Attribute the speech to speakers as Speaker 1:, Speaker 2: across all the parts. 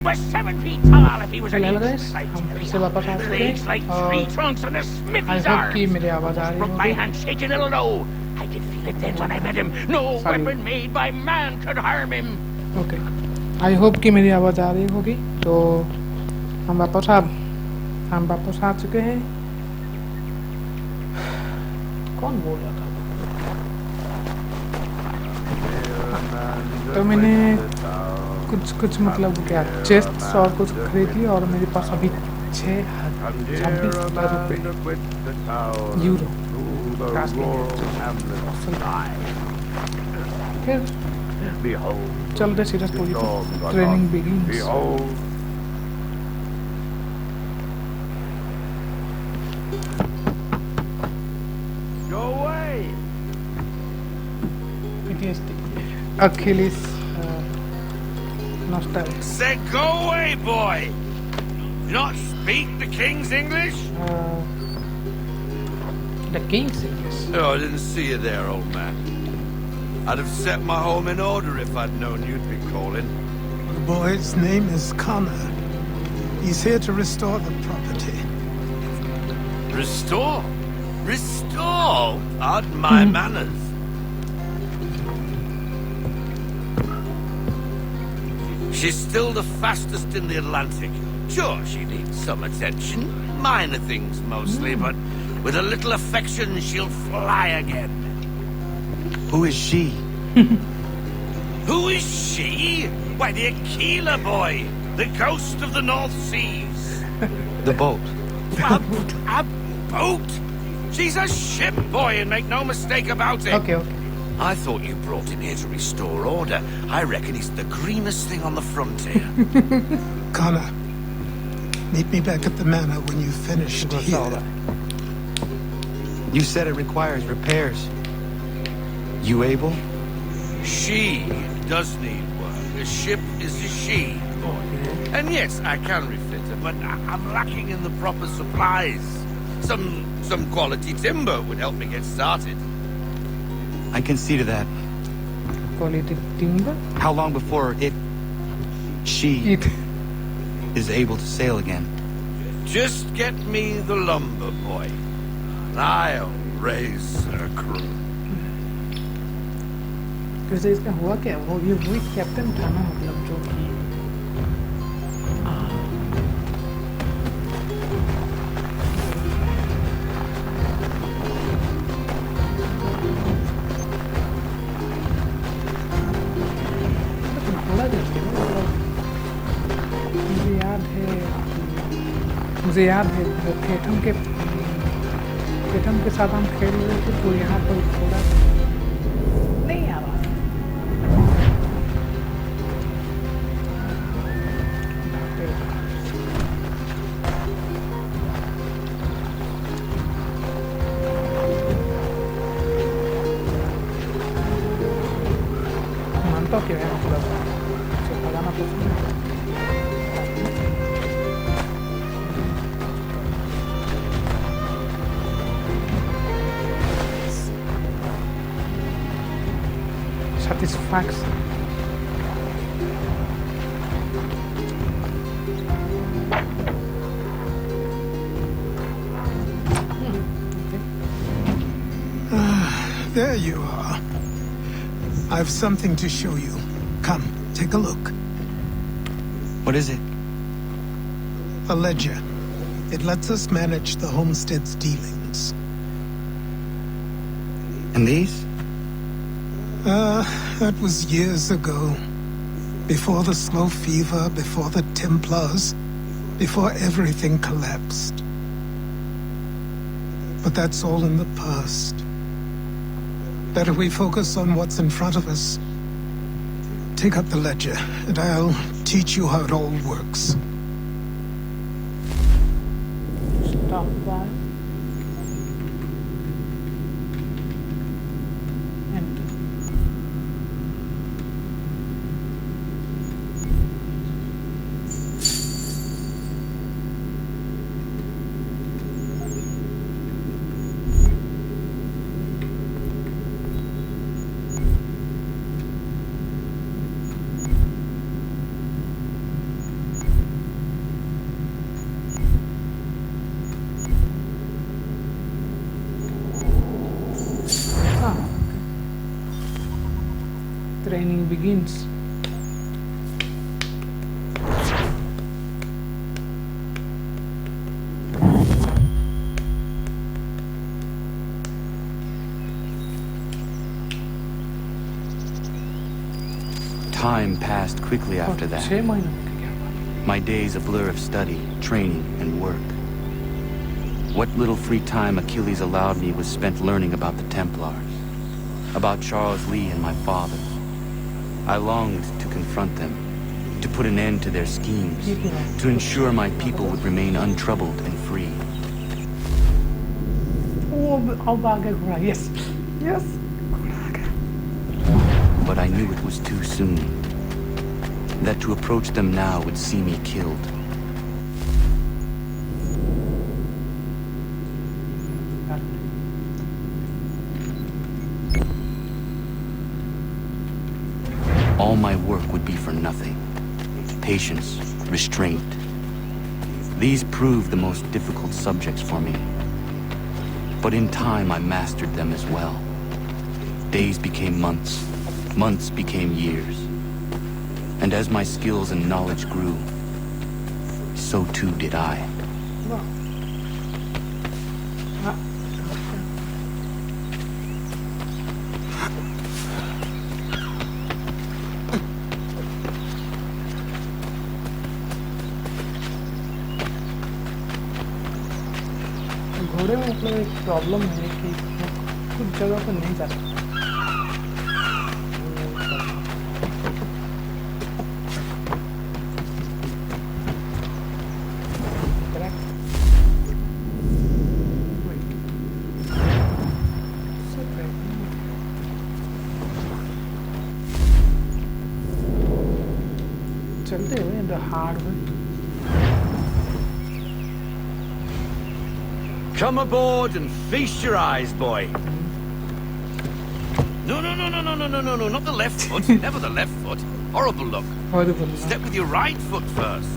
Speaker 1: was 7 feet tall if he was an
Speaker 2: hello
Speaker 1: inch.
Speaker 2: Guys, हम फिर से वापस आ चुके
Speaker 1: Legs like
Speaker 2: हैं
Speaker 1: tree
Speaker 2: और
Speaker 1: trunks on a
Speaker 2: I
Speaker 1: smithy's
Speaker 2: hope
Speaker 1: arms.
Speaker 2: कि मेरी आवाज आ रही
Speaker 1: Broke my
Speaker 2: होगी।
Speaker 1: hand shaking it'll know. I could feel it then when I met him. No weapon made by man could harm him.
Speaker 2: Okay, I hope कि मेरी आवाज आ रही होगी। तो हम वापस आ चुके हैं। कौन बोल रहा था? तो मैंने कुछ मतलब क्या चेस्ट और कुछ खरीद लिया और मेरे पास अभी 26,000 रुपये यूरो फिर चलते सीधा स्टोरी पर। Training begins. Achilles nostalgia.
Speaker 3: Said go away, boy! You not speak the king's English?
Speaker 2: The king's English.
Speaker 3: Oh, I didn't see you there, old man. I'd have set my home in order if I'd known you'd be calling.
Speaker 4: The boy's name is Connor. He's here to restore the property.
Speaker 3: Restore? Restore? Pardon my manners. She's still the fastest in the Atlantic. Sure, she needs some attention. Minor things mostly, but with a little affection, she'll fly again.
Speaker 4: Who is she?
Speaker 3: Who is she? Why, the Aquila boy, the ghost of the North Seas.
Speaker 4: The boat.
Speaker 3: A boat? She's a ship, boy, and make no mistake about it.
Speaker 2: Okay.
Speaker 3: I thought you brought him here to restore order. I reckon he's the greenest thing on the frontier.
Speaker 4: Connor, meet me back at the manor when you've finished here.
Speaker 5: You said it requires repairs. You able?
Speaker 3: She does need work. A ship is a she. And yes, I can refit her, but I'm lacking in the proper supplies. Some quality timber would help me get started.
Speaker 5: I can see to that.
Speaker 2: Quality timber.
Speaker 5: How long before she is able to sail again?
Speaker 3: Just get me the lumber, boy. I'll raise a crew.
Speaker 2: वैसे इसका हुआ क्या? वो ये वही captain था ना, मतलब जो कि मुझे याद है फेटम के साथ हम खेल रहे थे तो यहाँ पर थोड़ा नहीं आ रहा। मानता क्यों है मतलब लगाना पसंद है। Satisfaction.
Speaker 4: There you are. I've something to show you. Come, take a look.
Speaker 5: What is it?
Speaker 4: A ledger. It lets us manage the homestead's dealings.
Speaker 5: And these?
Speaker 4: That was years ago. Before the slow fever, before the Templars, before everything collapsed. But that's all in the past. Better we focus on what's in front of us. Take up the ledger, and I'll teach you how it all works.
Speaker 2: Stop by. begins.
Speaker 5: Time passed quickly after that.
Speaker 2: 6 महीना हो गया।
Speaker 5: My days a blur of study, training, and work. What little free time Achilles allowed me was spent learning about the Templars, about Charles Lee and my father. I longed to confront them, to put an end to their schemes, to ensure my people would remain untroubled and free.
Speaker 2: Oh, अब आ गया घोड़ा। Yes, yes, घोड़ा आ गया।
Speaker 5: But I knew it was too soon, that to approach them now would see me killed. All my work would be for nothing. Patience, restraint. These proved the most difficult subjects for me. But in time I mastered them as well. Days became months, months became years. And as my skills and knowledge grew, so too did I.
Speaker 2: Wow. घोड़े में मतलब एक problem है कि कुछ जगह पर नहीं जा सकता। चलते हुए the hard way.
Speaker 3: Come aboard and feast your eyes, boy. No, not the left foot. Never the left foot. Horrible look.
Speaker 2: Horrible.
Speaker 3: Step with your right foot first.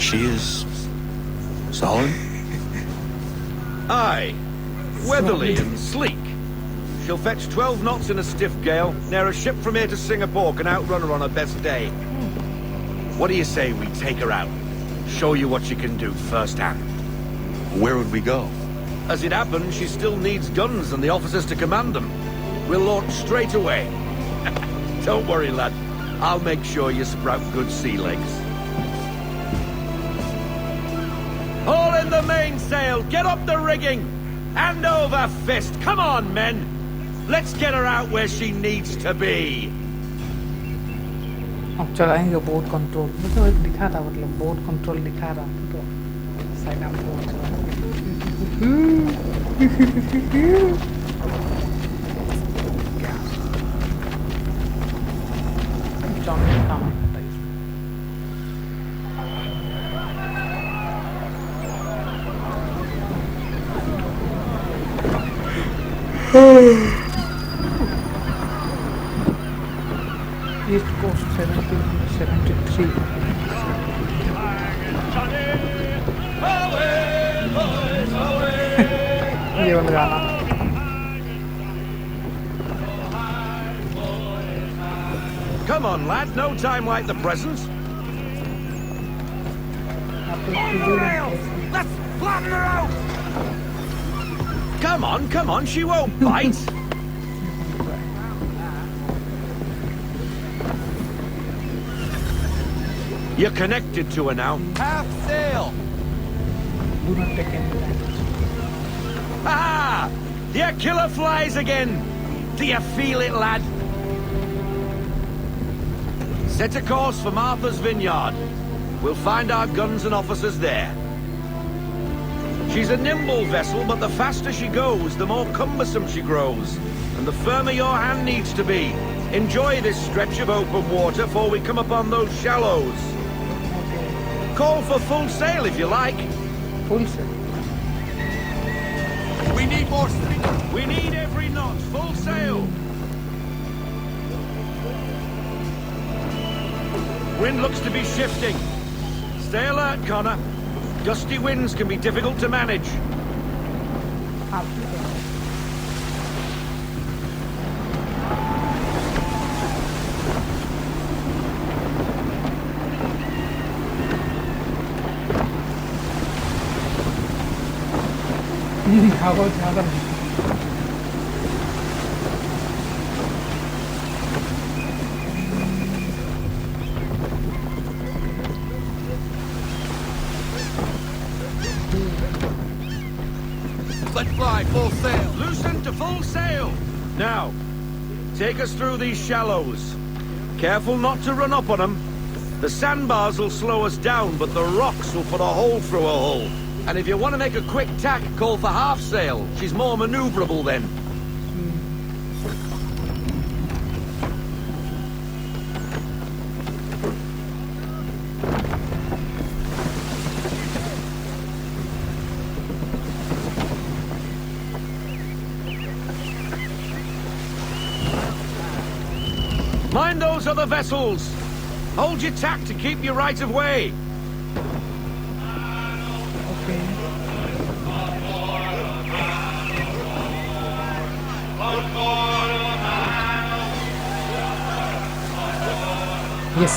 Speaker 5: She is solid?
Speaker 3: Aye. Weatherly and sleek. She'll fetch 12 knots in a stiff gale, near a ship from here to Singapore can outrun her on her best day. What do you say we take her out? Show you what she can do firsthand.
Speaker 5: Where would we go?
Speaker 3: As it happens, she still needs guns and the officers to command them. We'll launch straight away. Don't worry, lad. I'll make sure you sprout good sea legs. Haul in the mainsail! Get up the rigging! Hand over fist! Come on, men! Let's get her out where she needs to be!
Speaker 2: अब चलाएंगे boat control. मतलब एक दिखा था, मतलब boat control दिखा रहा था तो साइड में बोट चलाएंगे। काम आता है इसमें। East Coast 1773. ये वाला गाना।
Speaker 3: Come on, lad. No time like the present. Let's flatten her out. Come on. She won't bite. You're connected to her now. Half sail!
Speaker 2: Do not take any damage.
Speaker 3: Ah! The killer flies again! Do you feel it, lad? Set a course for Martha's Vineyard. We'll find our guns and officers there. She's a nimble vessel, but the faster she goes, the more cumbersome she grows. And the firmer your hand needs to be. Enjoy this stretch of open water before we come upon those shallows. Call for full sail if you like.
Speaker 2: Full sail.
Speaker 3: We need more speed. We need every knot. Full sail. Wind looks to be shifting. Stay alert, Connor. Gusty winds can be difficult to manage.
Speaker 2: आप भी करो। हवा ज़्यादा नहीं।
Speaker 3: Let fly, full sail. Loosen to full sail. Now, take us through these shallows. Careful not to run up on them. The sandbars will slow us down, but the rocks will put a hole through a hull. And if you want to make a quick tack, call for half sail. She's more maneuverable then. Mind those other vessels. Hold your tack to keep your right of way.
Speaker 2: Okay. Yes.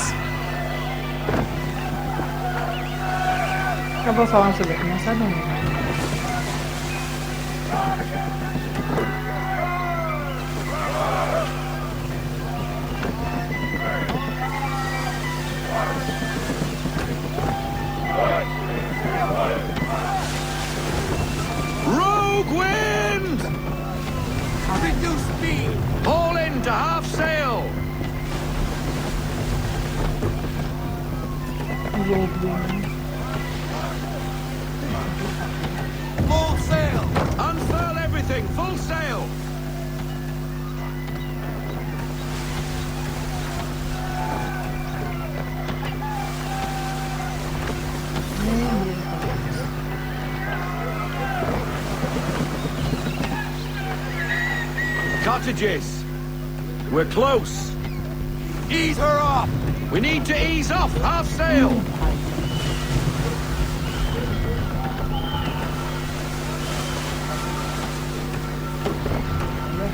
Speaker 2: Apa salah sudah masa dong?
Speaker 3: Rogue wind! Reduce speed. Haul in to half sail.
Speaker 2: Robe wind.
Speaker 3: Full sail. Unfurl everything. Full sail. Cottages. We're close. Ease her off. We need to ease off. Half sail.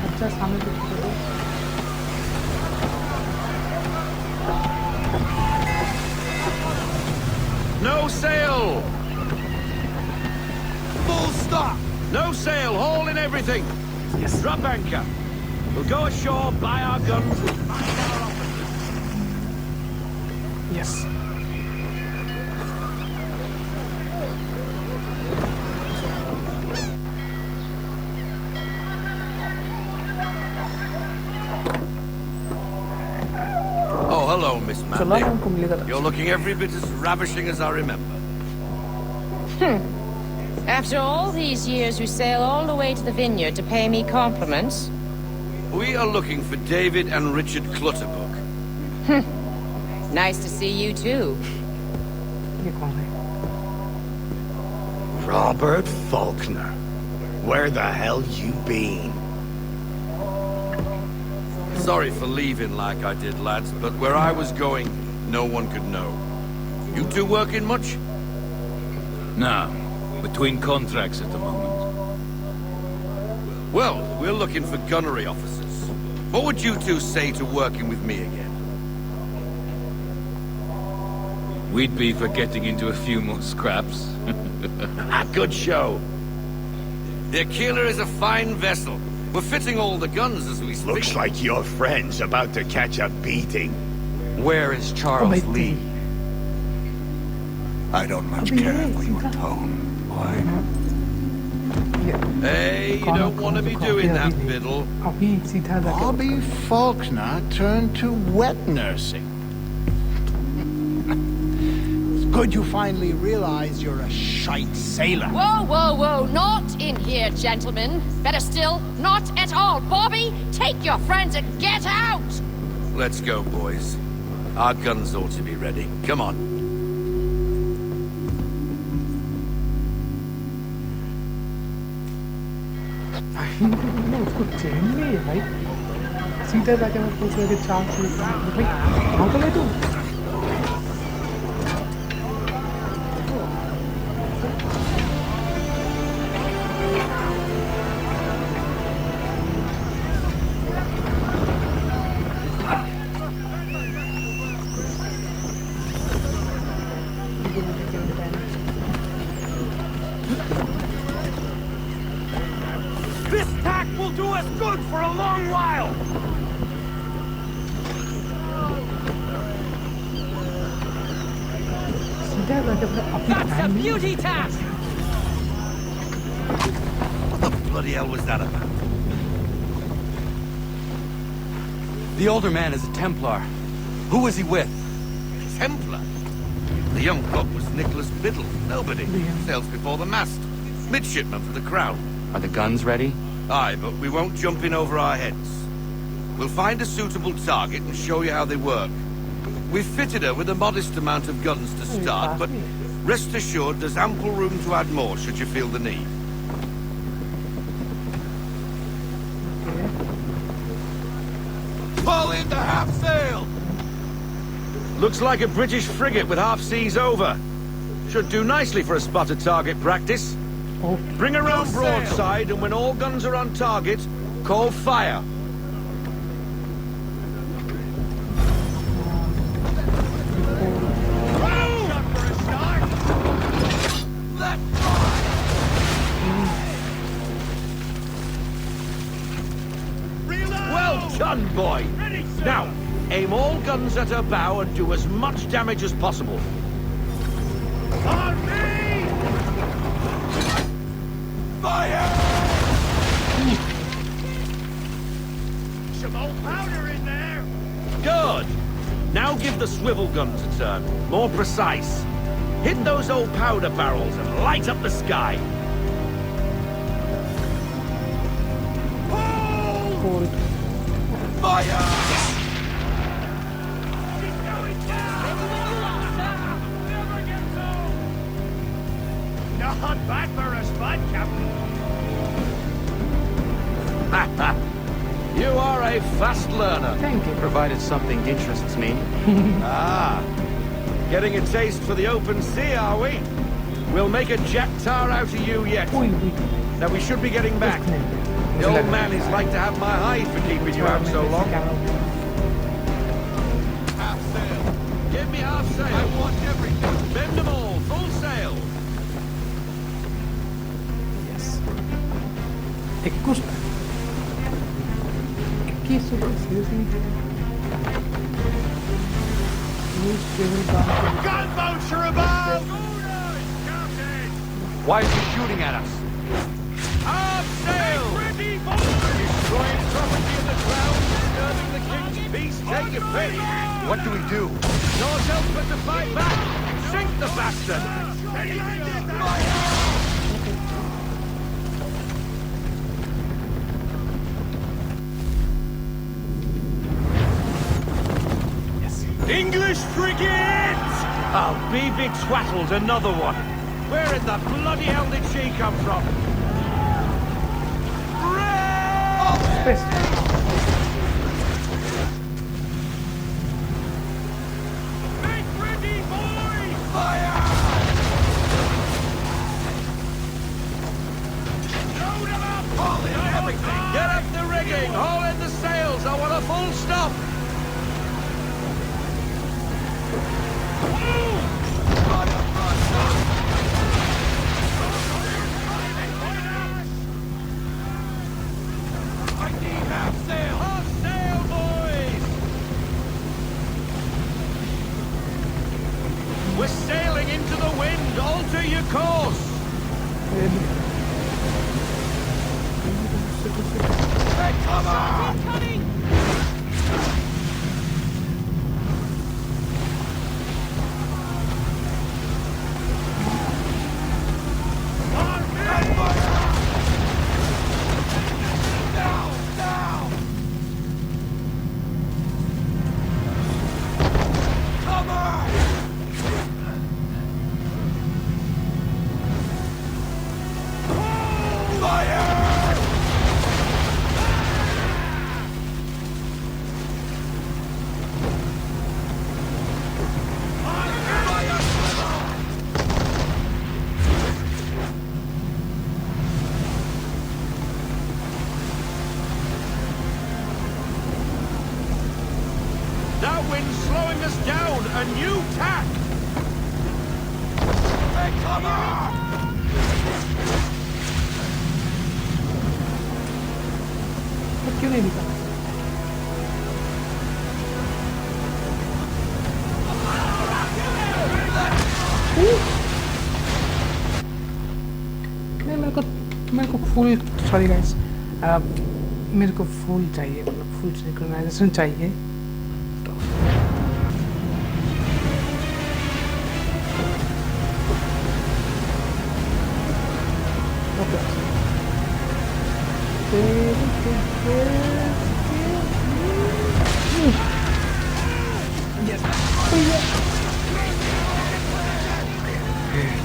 Speaker 2: अच्छा सामने कुछ करो।
Speaker 3: No sail. Full stop. No sail. Haul in everything.
Speaker 2: Yes.
Speaker 3: Drop anchor. We'll go ashore, buy our guns, and find our officers.
Speaker 2: Yes.
Speaker 3: Oh, hello, Miss
Speaker 2: चला
Speaker 3: Mandy.
Speaker 2: हमको मिलेगा तो।
Speaker 3: You're looking every bit as ravishing as I remember.
Speaker 6: After all these years, you sail all the way to the vineyard to pay me compliments?
Speaker 3: We are looking for David and Richard Clutterbuck.
Speaker 6: Nice to see you, too.
Speaker 2: ये कौन है?
Speaker 7: Robert Faulkner. Where the hell you been?
Speaker 3: Sorry for leaving like I did, lads, but where I was going, no one could know. You two working much?
Speaker 8: No. Between contracts at the moment.
Speaker 3: Well, we're looking for gunnery officers. What would you two say to working with me again?
Speaker 8: We'd be for getting into a few more scraps.
Speaker 3: A good show. The Aquila is a fine vessel. We're fitting all the guns as we speak.
Speaker 7: Looks like your friend's about to catch a beating.
Speaker 5: Where is Charles
Speaker 2: my
Speaker 5: Lee?
Speaker 7: I don't much
Speaker 2: Abhi
Speaker 7: care
Speaker 2: ye
Speaker 7: for your
Speaker 2: सीधा-
Speaker 7: tone, boy.
Speaker 2: ये-
Speaker 3: Hey, you
Speaker 2: कौन-
Speaker 3: don't
Speaker 2: कौन
Speaker 3: want to
Speaker 2: से
Speaker 3: be
Speaker 2: copy
Speaker 3: doing that,
Speaker 2: अभी नहीं।
Speaker 3: Biddle.
Speaker 2: अभी सीधा जाके-
Speaker 7: Bobby Faulkner turned to wet nursing. It's good you finally realize you're a shite sailor.
Speaker 6: Whoa, whoa, whoa, not in here, gentlemen. Better still, not at all. Bobby, take your friends and get out!
Speaker 3: Let's go, boys. Our guns ought to be ready. Come on.
Speaker 2: उसको चैन नहीं है भाई सीधा जाके मैं पूछ रहा कि चार से भाई कहाँ तो ले तू
Speaker 1: tack will do us good for a long while.
Speaker 2: सीधा करके अपनी
Speaker 1: That's a
Speaker 2: time में-
Speaker 1: beauty tack.
Speaker 3: What the bloody hell was that about?
Speaker 5: The older man is a Templar. Who was he with?
Speaker 3: Templar? The young cook was Nicholas Biddle. Nobody. Sails before the mast. Midshipman for the Crown.
Speaker 5: Are the guns ready?
Speaker 3: Aye, but we won't jump in over our heads. We'll find a suitable target and show you how they work. We've fitted her with a modest amount of guns to start, but rest assured there's ample room to add more should you feel the need. Fall into half sail!
Speaker 9: Looks like a British frigate with half seas over. Should do nicely for a spotted target practice.
Speaker 2: Okay.
Speaker 9: Bring her round broadside, and when all guns are on target, call fire. Well done, boy! Now, aim all guns at her bow and do as much damage as possible.
Speaker 1: On me!
Speaker 3: Fire!
Speaker 1: Some old powder in there.
Speaker 9: Good! Now give the swivel guns a turn. More precise. Hit those old powder barrels and light up the sky.
Speaker 2: Cold.
Speaker 3: Fire!
Speaker 1: She's going down. Never gets home. Not bad for a spud, Captain.
Speaker 9: You are a fast learner.
Speaker 2: Thank you.
Speaker 5: Provided something interests me.
Speaker 9: Ah, getting a taste for the open sea, are we? We'll make a jack tar out of you yet.
Speaker 2: Ui, ui.
Speaker 9: Now we should be getting back. The old man is like to have my hide for keeping you out so long.
Speaker 3: Half sail.
Speaker 9: Give me half sail.
Speaker 3: I want everything.
Speaker 9: Bend them all, full sail.
Speaker 2: Yes. Te gusta. ¿Qué es eso? Seriously? Use swivel gun.
Speaker 1: Gunboats are about.
Speaker 5: Why is he shooting at us?
Speaker 9: Half sail.
Speaker 1: Ready, boys.
Speaker 9: Destroying property in the ground, disturbing the king's peace. Take your pick.
Speaker 5: What do we do?
Speaker 9: Naught else but to fight back. Sink the bastard. English frigate! Oh, be twaddled, another one. Where in the bloody hell did she come from?
Speaker 2: Space.
Speaker 1: Make ready, boys. Load 'em up.
Speaker 3: Haul in everything.
Speaker 9: Get up the rigging, haul in the sails, I want a full stop.
Speaker 3: I need half sail.
Speaker 9: Half sail, boys! We're sailing into the wind, alter your course.
Speaker 2: Ready.
Speaker 3: Hey, come on!
Speaker 9: That wind's slowing us down, a new tack.
Speaker 3: Hey, come on!
Speaker 2: क्यों नहीं दिखा? नहीं, मेरे को full, sorry guys, मेरे को full चाहिए, मतलब फुल सिंक्रोनाइजेशन चाहिए।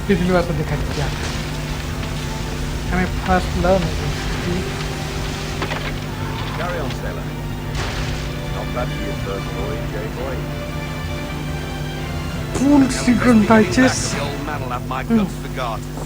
Speaker 2: पिछली बार तो दिखा दिया हमें फर्स्ट लव में।
Speaker 9: Carry on, sailor. Not bad for your first voyage, eh, boy?
Speaker 2: Full synchronizes.
Speaker 3: The old man will have my guts for garters.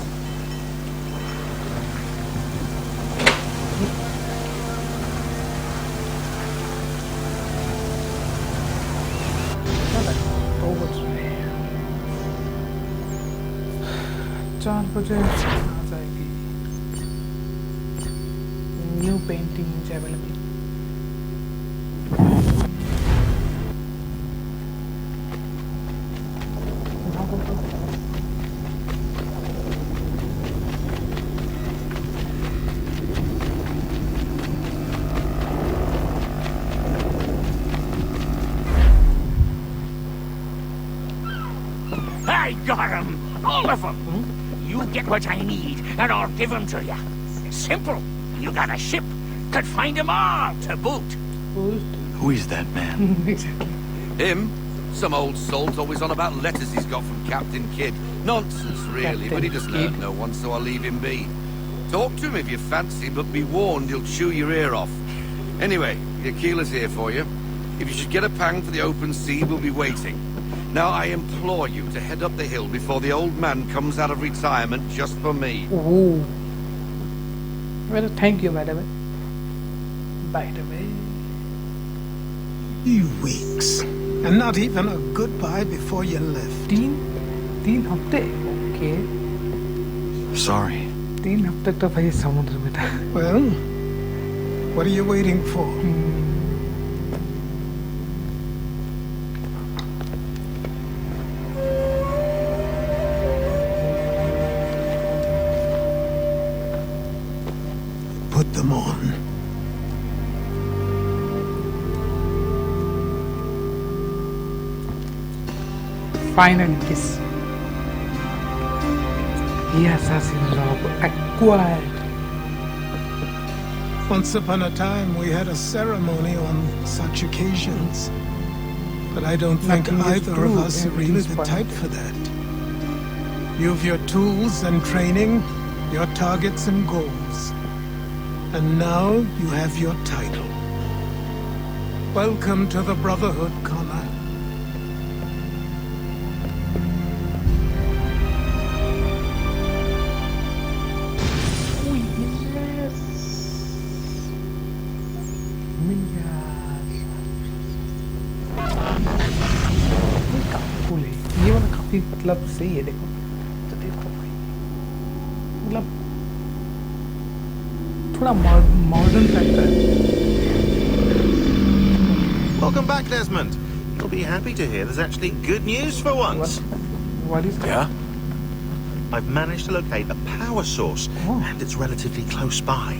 Speaker 2: चार बजे आ जाएगी। New painting is available.
Speaker 1: I got them! All of them! You get what I need, and I'll give them to you. Simple. You got a ship. Could find them all to boot.
Speaker 5: Who is that man?
Speaker 2: Exactly.
Speaker 3: Him? Some old salt always on about letters he's got from Captain Kidd. Nonsense, really,
Speaker 2: Captain
Speaker 3: but he doesn't
Speaker 2: Kidd.
Speaker 3: hurt no one, so I'll leave him be. Talk to him if you fancy, but be warned he'll chew your ear off. Anyway, your keeler's here for you. If you should get a pang for the open sea, we'll be waiting. Now, I implore you to head up the hill before the old man comes out of retirement just for me.
Speaker 2: Oh. Well, thank you, by the way. By the way.
Speaker 4: You weeks. And not even a goodbye before you left.
Speaker 2: तीन हफ्ते, okay.
Speaker 5: Sorry.
Speaker 2: 3 हफ्ते तो भाई समुद्र में था।
Speaker 4: Well, what are you waiting for? Put them on.
Speaker 2: Final kiss. The assassin robe acquired.
Speaker 4: Once upon a time, we had a ceremony on such occasions. But I don't think
Speaker 2: Nothing is
Speaker 4: either
Speaker 2: true
Speaker 4: of us are
Speaker 2: in
Speaker 4: really
Speaker 2: this
Speaker 4: the
Speaker 2: point.
Speaker 4: type for that. You've your tools and training, your targets and goals. And now you have your title. Welcome to the Brotherhood, Connor.
Speaker 2: ये वाला काफी मतलब सही है, देखो तो देखो भाई, मतलब थोड़ा मॉडर्न टाइप है।
Speaker 10: Welcome back, Desmond. You'll be happy to hear there's actually good news for once.
Speaker 2: What is that?
Speaker 10: Yeah? I've managed to locate a power source, and it's relatively close by.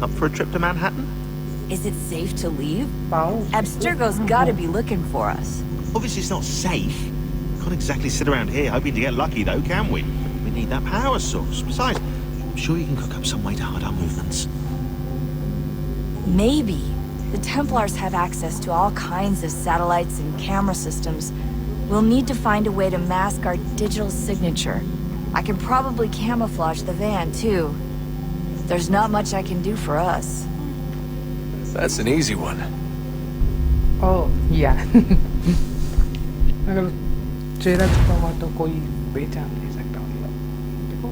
Speaker 10: Up for a trip to Manhattan?
Speaker 11: Is it safe to leave?
Speaker 2: Power.
Speaker 11: Abstergo's gotta be looking for us.
Speaker 10: Obviously it's not safe. Can't exactly sit around here hoping to get lucky though, can we? We need that power source. Besides, I'm sure you can cook up some way to hide our movements.
Speaker 11: Maybe. The Templars have access to all kinds of satellites and camera systems. We'll need to find a way to mask our digital signature. I can probably camouflage the van, too. There's not much I can do for us.
Speaker 12: That's an easy one.
Speaker 2: Oh, yeah. अगर चेहरा छुपा हुआ तो कोई पहचान नहीं सकता, मतलब देखो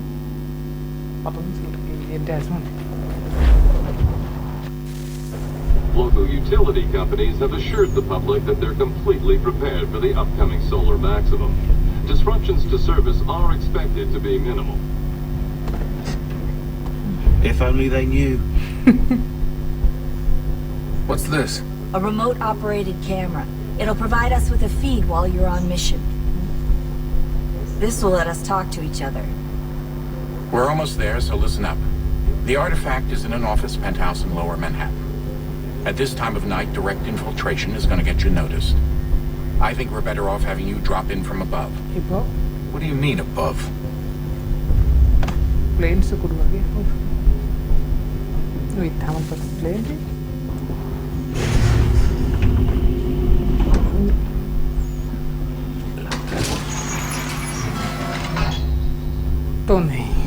Speaker 2: पता नहीं चलता कि ये डेस्मंड है।
Speaker 13: Local utility companies have assured the public that they're completely prepared for the upcoming solar maximum. Disruptions to service are expected to be minimal.
Speaker 10: If only they knew.
Speaker 12: What's this?
Speaker 11: A remote-operated camera. It'll provide us with a feed while you're on mission. This will let us talk to each other.
Speaker 14: We're almost there, so listen up. The artifact is in an office penthouse in Lower Manhattan. At this time of night, direct infiltration is going to get you noticed. I think we're better off having you drop in from above.
Speaker 2: Above?
Speaker 14: What do you mean, above?
Speaker 2: Planes se kudu lagi. Wait, tama pa plane? तो नहीं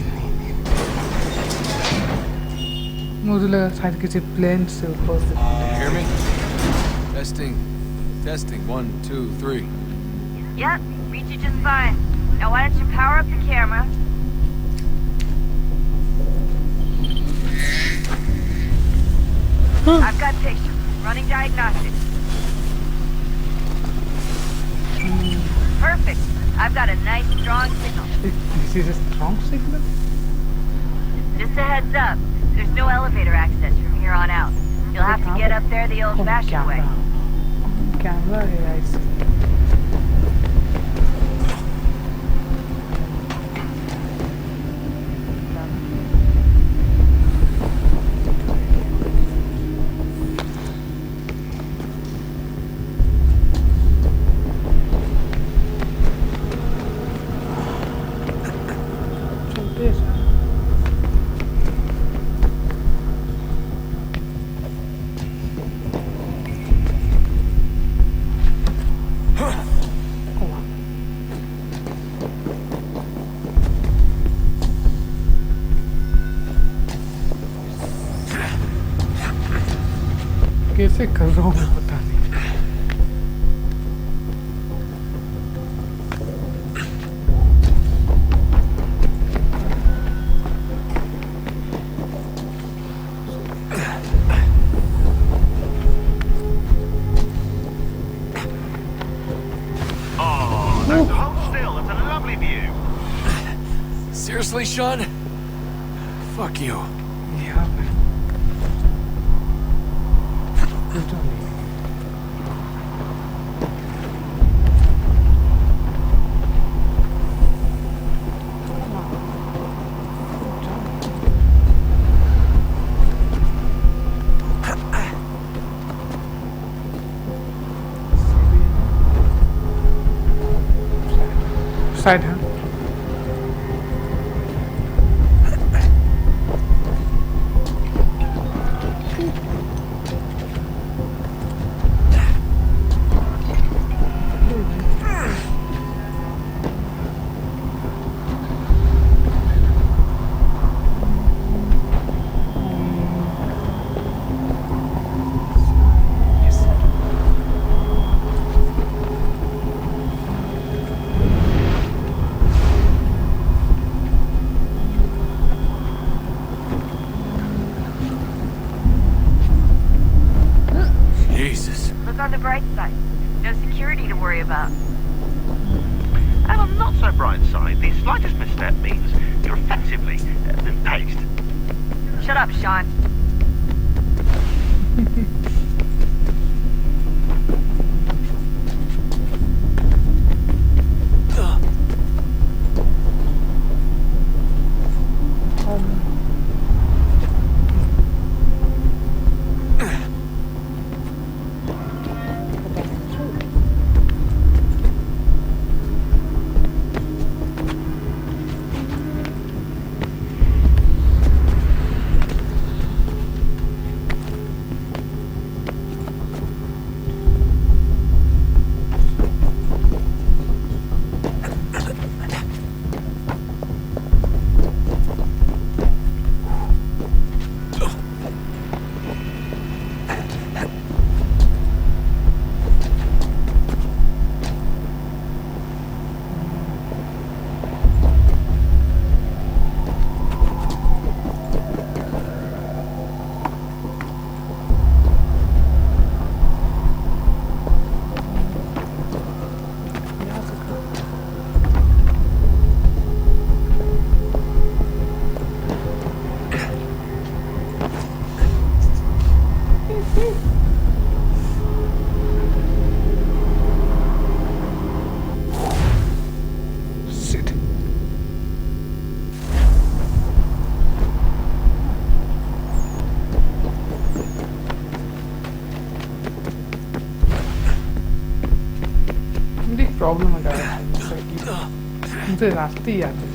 Speaker 2: मुझे लगा शायद किसी plane से ऊपर से
Speaker 12: Hear me? Testing. Testing. 1, 2, 3.
Speaker 11: Yep, reach you just fine. Now why don't you power up the camera? I've got pictures. Running diagnostics. Perfect. I've got a nice, strong signal.
Speaker 2: This is a strong signal?
Speaker 11: Just a heads up. There's no elevator access from here on out. You'll have to get up there the old-fashioned way.
Speaker 2: Camera, I see. कैसे कर रहा हूँ मैं पता नहीं
Speaker 9: Oh, no, hold still. It's a lovely view.
Speaker 12: Seriously, Sean? Fuck you.
Speaker 2: Yeah, man. Good job. Side hand.
Speaker 11: Look on the bright side. No security to worry about.
Speaker 9: And on the not so bright side, the slightest misstep means you're effectively been paced.
Speaker 11: Shut up, Sean.
Speaker 2: Problem है मुझे रास्ते ही आते हैं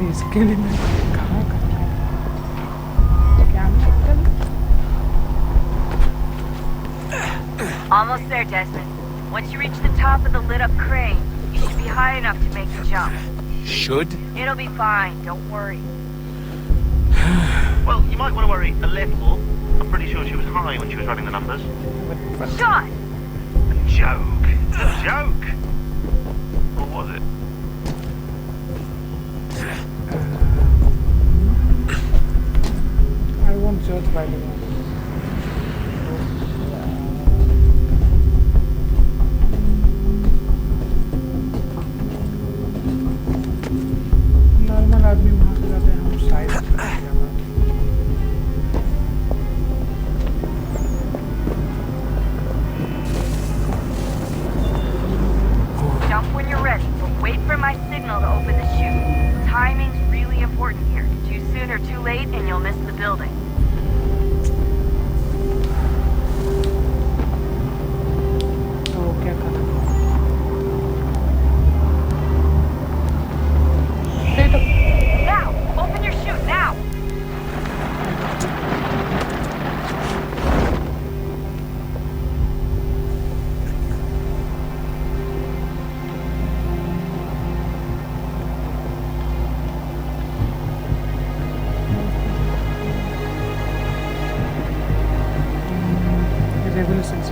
Speaker 2: इसके लिए मैं कहाँ
Speaker 11: Almost there, Desmond. Once you reach the top of the lit-up crane, you should be high enough to make the jump.
Speaker 1: Should?
Speaker 11: It'll be fine. Don't worry.
Speaker 10: Well, you might want to worry a little. I'm pretty sure she was high when she was running the numbers.
Speaker 11: Sean!
Speaker 10: A joke. A joke. Or was it?
Speaker 2: I won't judge by the way. Normal आदमी वहाँ से जाते हैं हम side
Speaker 11: Jump when you're ready, but wait for my signal to open the chute. Timing's really important here. Too soon or too late and you'll miss the building.
Speaker 2: तो क्या करना
Speaker 11: Now! Open your chute, now!
Speaker 2: Revolutions.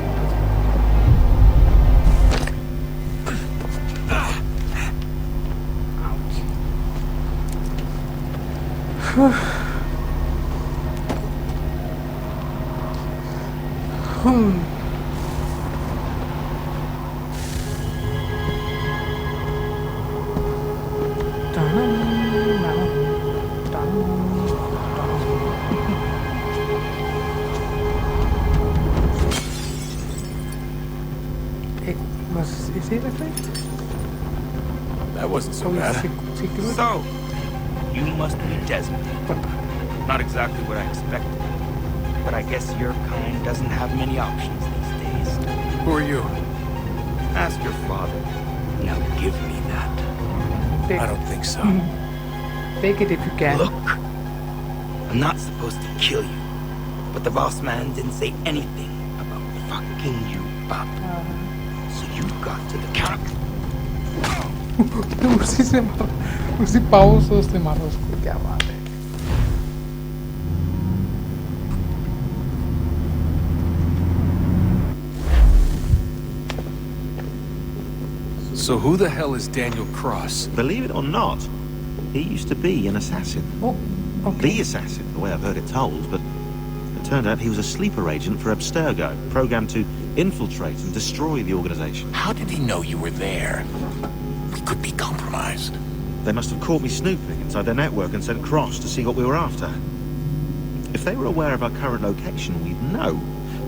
Speaker 1: That wasn't so bad.
Speaker 15: So, you must be Desmond. Not exactly what I expected. But I guess your kind doesn't have many options these days.
Speaker 1: Who are you?
Speaker 15: Ask your father. Now give me that.
Speaker 1: I don't think so.
Speaker 2: Take it if you can.
Speaker 15: Look, I'm not supposed to kill you. But the boss man didn't say anything about fucking you up. So you got to the count.
Speaker 2: उसी power सोच से मारो उसको क्या बात है
Speaker 12: So who the hell is Daniel Cross?
Speaker 10: Believe it or not, he used to be an assassin.
Speaker 2: Oh, okay.
Speaker 10: The assassin, the way I've heard it told, but it turned out he was a sleeper agent for Abstergo, programmed to infiltrate and destroy the organization.
Speaker 14: How did he know you were there? We could be compromised.
Speaker 10: They must have caught me snooping inside their network and sent Cross to see what we were after. If they were aware of our current location, we'd know.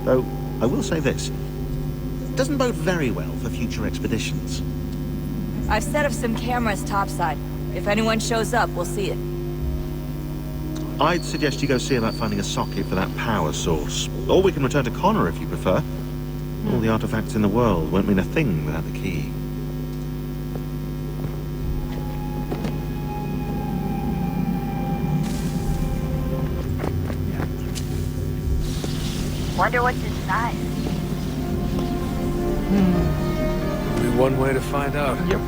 Speaker 10: Though, I will say this. It doesn't bode very well for future expeditions.
Speaker 11: I've set up some cameras topside. If anyone shows up, we'll see it.
Speaker 10: I'd suggest you go see about finding a socket for that power source. Or we can return to Connor if you prefer. All the artifacts in the world won't mean a thing without the key.
Speaker 11: Wonder what's inside.
Speaker 12: We one way to find out.
Speaker 2: Yep.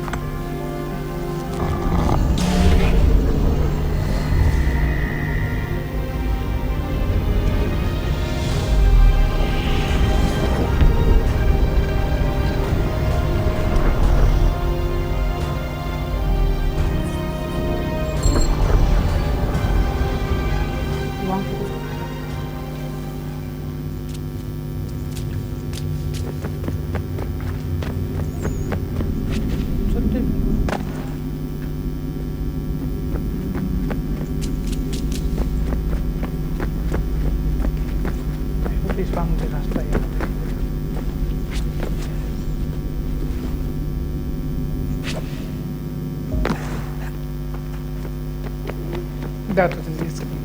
Speaker 2: That was an easy one.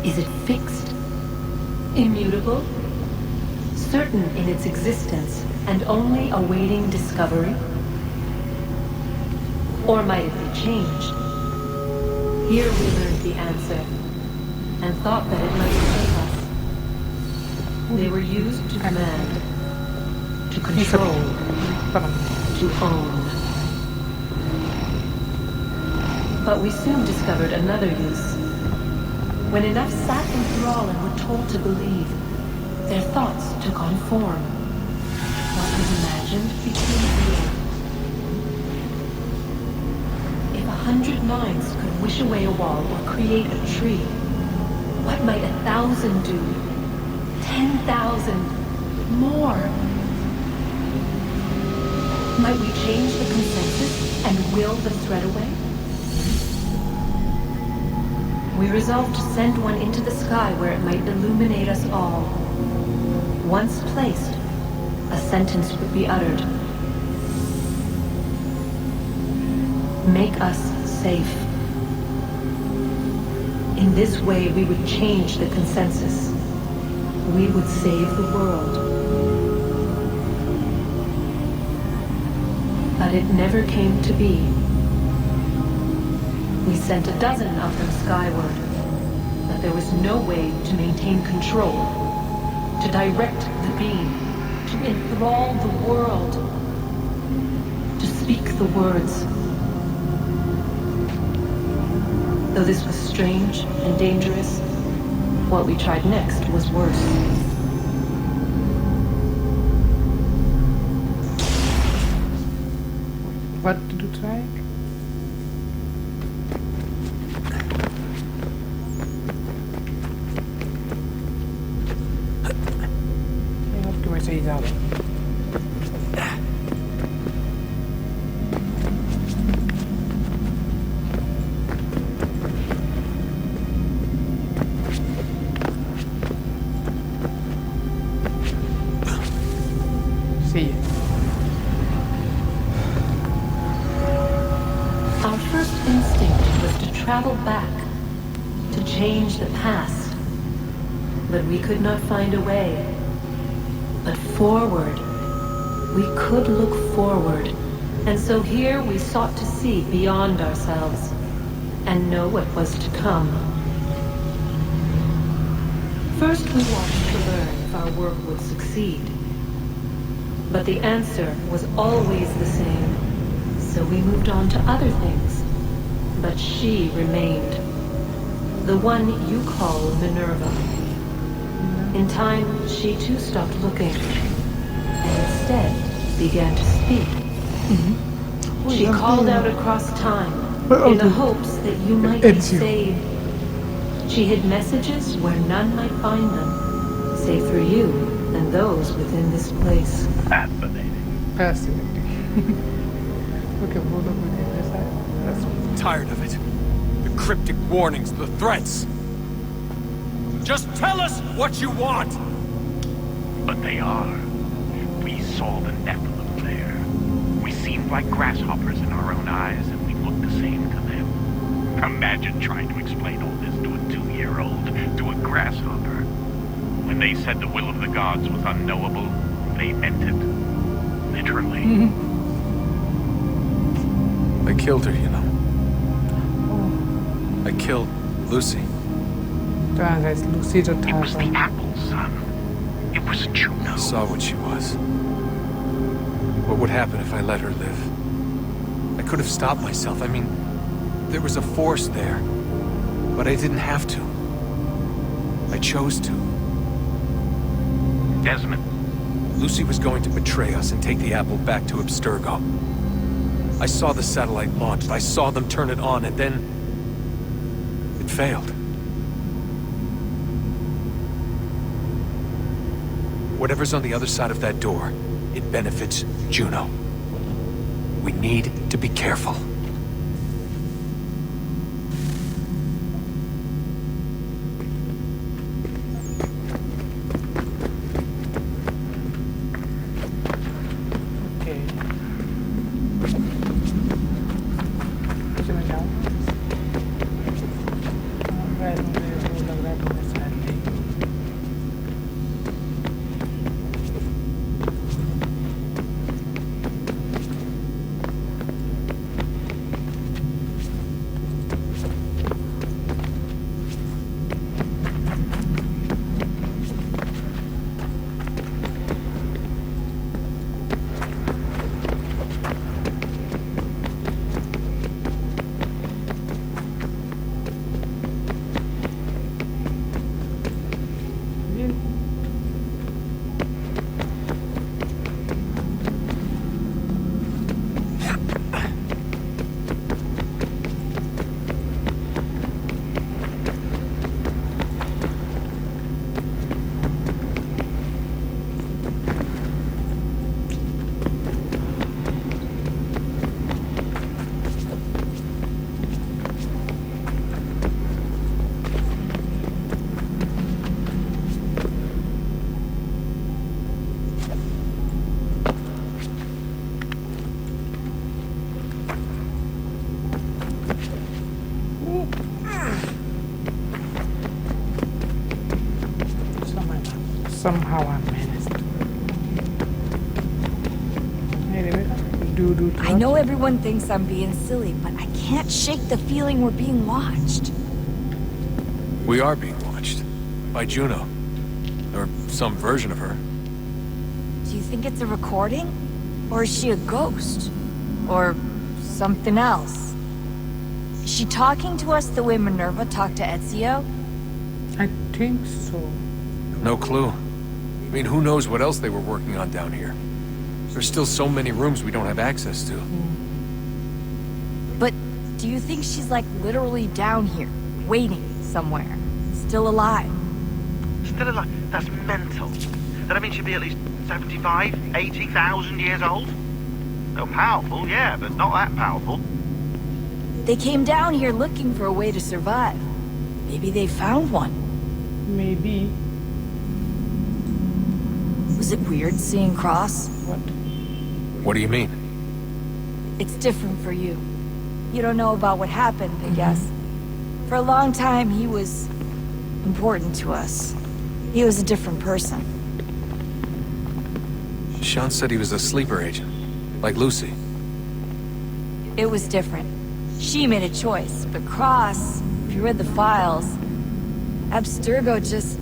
Speaker 16: Is it fixed? Immutable? Certain in its existence and only awaiting discovery? Or might it be changed? Here we learned the answer and thought that it might save us. They were used to command, to control, to own. But we soon discovered another use. When enough sat in thrall and were told to believe, their thoughts took on form. What was imagined became real. If 100 minds could wish away a wall or create a tree, what might 1,000 do? 10,000? More? Might we change the consensus and will the threat away? We resolved to send one into the sky where it might illuminate us all. Once placed, a sentence would be uttered. Make us safe. In this way, we would change the consensus. We would save the world. But it never came to be. We sent a dozen of them skyward, but there was no way to maintain control, to direct the beam, to enthrall the world, to speak the words. Though this was strange and dangerous, what we tried next was worse.
Speaker 2: What did you try?
Speaker 16: Our first instinct was to travel back, to change the past. But we could not find a way. But forward. We could look forward. And so here we sought to see beyond ourselves and know what was to come. First we wanted to learn if our work would succeed. But the answer was always the same. So we moved on to other things. But she remained. The one you call Minerva. In time, she too stopped looking. And instead began to speak. She called out across time in the hopes that you might be saved. She hid messages where none might find them, save for you and those within this place.
Speaker 2: Fascinating. Okay, we'll look with this side.
Speaker 17: Tired of it. The cryptic warnings, the threats. Just tell us what you want!
Speaker 18: But they are. We saw the Nephilim there. We seemed like grasshoppers in our own eyes, and we looked the same to them. Imagine trying to explain all this to a 2-year-old, to a grasshopper. When they said the will of the gods was unknowable, they meant it. Literally.
Speaker 17: I killed her, you know. I killed Lucy.
Speaker 2: Guys, Lucy
Speaker 18: It was the apple, son. It was Juno.
Speaker 17: I saw what she was. What would happen if I let her live? I could have stopped myself. I mean, there was a force there. But I didn't have to. I chose to.
Speaker 18: Desmond.
Speaker 17: Lucy was going to betray us and take the apple back to Abstergo. I saw the satellite launched. I saw them turn it on, and then... it failed. Whatever's on the other side of that door, it benefits Juno. We need to be careful.
Speaker 2: Somehow I managed. Anyway,
Speaker 11: I know everyone thinks I'm being silly, but I can't shake the feeling we're being watched.
Speaker 17: We are being watched. By Juno. Or some version of her.
Speaker 11: Do you think it's a recording? Or is she a ghost? Or something else? Is she talking to us the way Minerva talked to Ezio?
Speaker 2: I think so.
Speaker 17: No clue. I mean, who knows what else they were working on down here? There's still so many rooms we don't have access to.
Speaker 11: But do you think she's like literally down here, waiting somewhere, still alive?
Speaker 19: Still alive? That's mental. That means she'd be at least 75, 80,000 years old? Oh, powerful, yeah, but not that powerful.
Speaker 11: They came down here looking for a way to survive. Maybe they found one.
Speaker 2: Maybe.
Speaker 11: Was it weird seeing Cross?
Speaker 17: What do you mean?
Speaker 11: It's different for you. You don't know about what happened, I guess. For a long time, he was important to us. He was a different person.
Speaker 17: Sean said he was a sleeper agent. Like Lucy.
Speaker 11: It was different. She made a choice, but Cross, if you read the files, Abstergo just...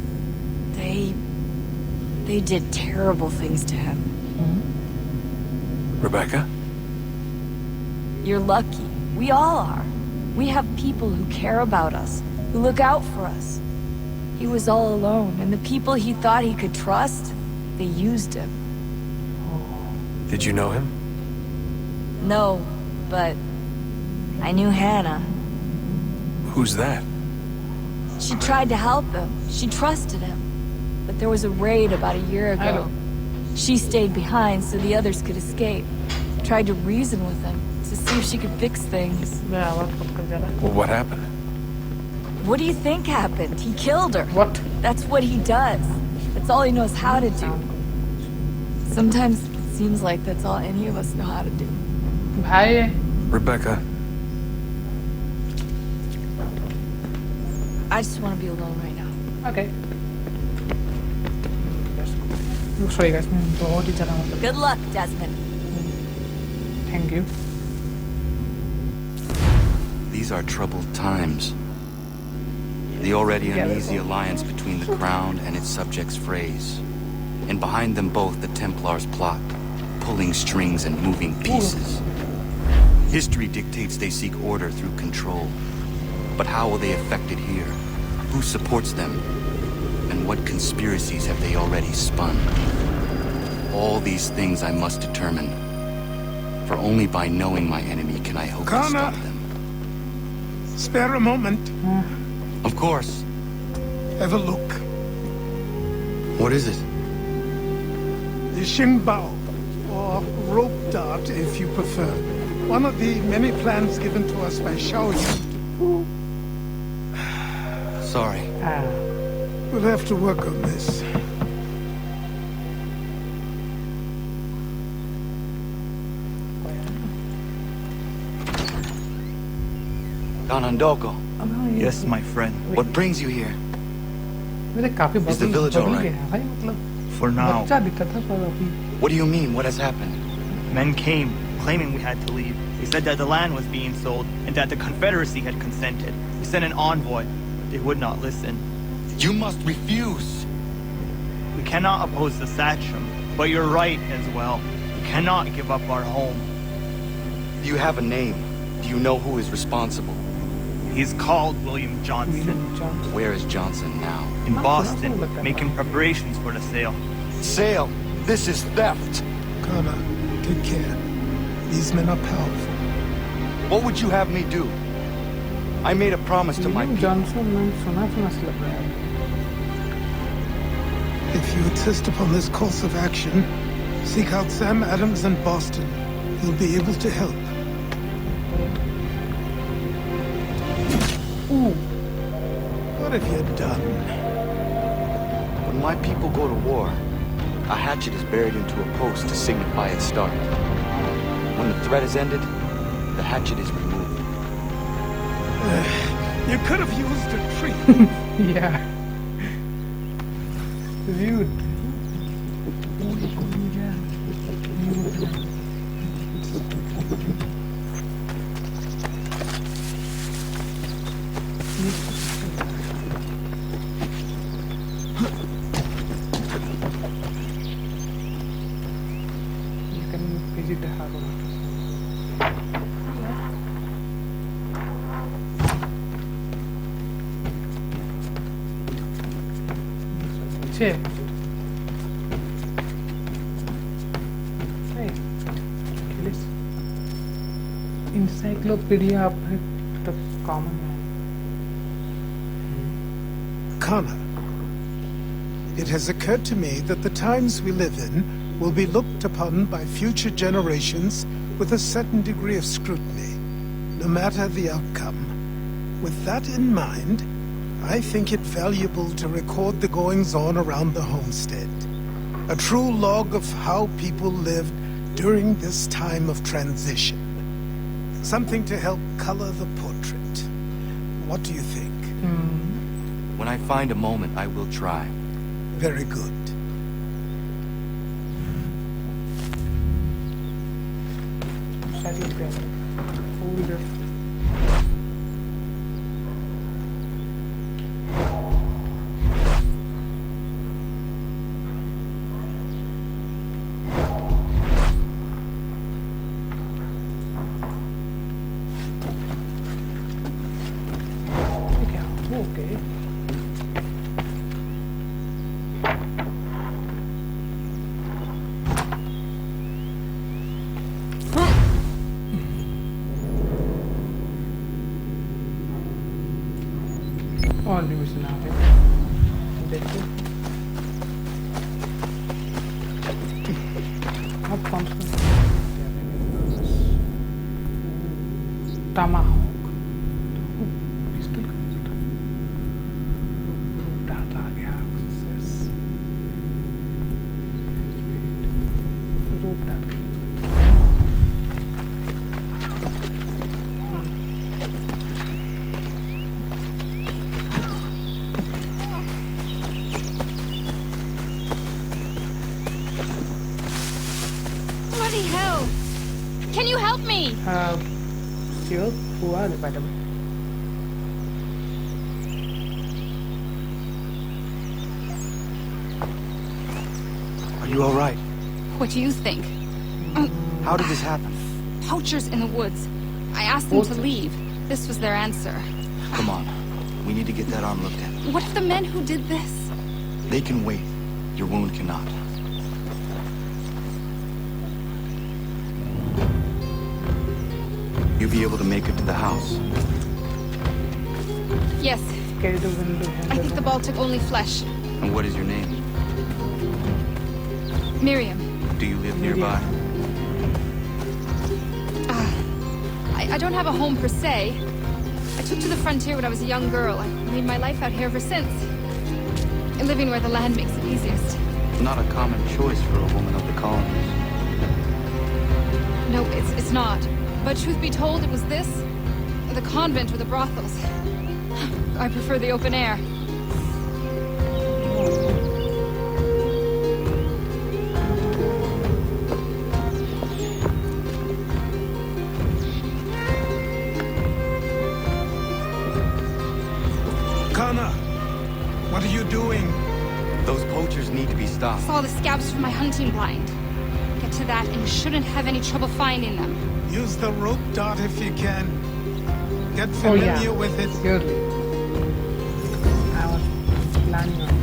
Speaker 11: They did terrible things to him.
Speaker 17: Rebecca?
Speaker 11: You're lucky. We all are. We have people who care about us, who look out for us. He was all alone, and the people he thought he could trust, they used him.
Speaker 17: Did you know him?
Speaker 11: No, but I knew Hannah.
Speaker 17: Who's that?
Speaker 11: She tried to help him. She trusted him. But there was a raid about a year ago. She stayed behind so the others could escape. Tried to reason with him to see if she could fix things.
Speaker 17: Well, what happened?
Speaker 11: What do you think happened? He killed her.
Speaker 2: What?
Speaker 11: That's what he does. That's all he knows how to do. Sometimes it seems like that's all any of us know how to do.
Speaker 2: Hi.
Speaker 17: Rebecca.
Speaker 11: I just want to be alone right now.
Speaker 2: Okay. Sorry guys,
Speaker 11: Good luck, Desmond.
Speaker 2: Thank you.
Speaker 5: These are troubled times. The already uneasy alliance between the Crown and its subjects frays. And behind them both the Templars plot, pulling strings and moving pieces. History dictates they seek order through control. But how will they affect it here? Who supports them? And what conspiracies have they already spun? All these things I must determine. For only by knowing my enemy can I hope to stop them.
Speaker 4: Spare a moment.
Speaker 5: Of course.
Speaker 4: Have a look.
Speaker 5: What is it?
Speaker 4: The Xingbao, or rope dart if you prefer. One of the many plans given to us by Shaoyan.
Speaker 5: Sorry.
Speaker 4: We'll have to work on this.
Speaker 5: Ganondoko.
Speaker 15: Yes, my friend.
Speaker 5: What brings you here?
Speaker 2: Is
Speaker 5: the village all right?
Speaker 15: For now.
Speaker 5: What do you mean? What has happened?
Speaker 15: Men came, claiming we had to leave. They said that the land was being sold and that the Confederacy had consented. We sent an envoy. They would not listen.
Speaker 5: You must refuse.
Speaker 15: We cannot oppose the Sachem, but you're right as well. We cannot give up our home.
Speaker 5: Do you have a name? Do you know who is responsible?
Speaker 15: He's called William Johnson.
Speaker 5: Where is Johnson now?
Speaker 15: In Boston, making preparations for the sale.
Speaker 5: Sale? This is theft!
Speaker 4: Connor, take care. These men are powerful.
Speaker 5: What would you have me do? I made a promise to my people.
Speaker 4: If you insist upon this course of action, seek out Sam Adams in Boston. He'll be able to help. What have you done?
Speaker 5: When my people go to war, a hatchet is buried into a post to signify its start. When the threat is ended, the hatchet is removed.
Speaker 4: You could have used a tree.
Speaker 2: Yeah. Dude. You can visit the harbor. Hey, this encyclopedia of the common man.
Speaker 4: Connor, it has occurred to me that the times we live in will be looked upon by future generations with a certain degree of scrutiny, no matter the outcome. With that in mind, I think it valuable to record the goings-on around the homestead. A true log of how people lived during this time of transition. Something to help color the portrait. What do you think?
Speaker 5: When I find a moment, I will try.
Speaker 4: Very good.
Speaker 2: Okay. All division आ गए देखो अब कौन सा Tomahawk pistol का data आ गया access
Speaker 6: Can you help me?
Speaker 2: Sure. Who are they, by the way?
Speaker 15: Are you all right?
Speaker 20: What do you think?
Speaker 15: How did this happen?
Speaker 20: Poachers in the woods. I asked them to leave. This was their answer.
Speaker 15: Come on. We need to get that arm looked at.
Speaker 20: What if the men who did this?
Speaker 15: They can wait. Your wound cannot. You'll be able to make it to the house.
Speaker 20: Yes. I think the ball took only flesh.
Speaker 15: And what is your name?
Speaker 20: Miriam.
Speaker 15: Do you live nearby?
Speaker 20: I don't have a home per se. I took to the frontier when I was a young girl. I made my life out here ever since. Living where the land makes it easiest.
Speaker 15: Not a common choice for a woman of the colonies.
Speaker 20: No, it's not. But truth be told, it was this, the convent or the brothels. I prefer the open air.
Speaker 4: Kana, what are you doing?
Speaker 15: Those poachers need to be stopped.
Speaker 20: Saw the scabs from my hunting blind. Get to that and you shouldn't have any trouble finding them.
Speaker 4: Use the rope dart if you can. Get familiar with it.
Speaker 2: Good. I was planning on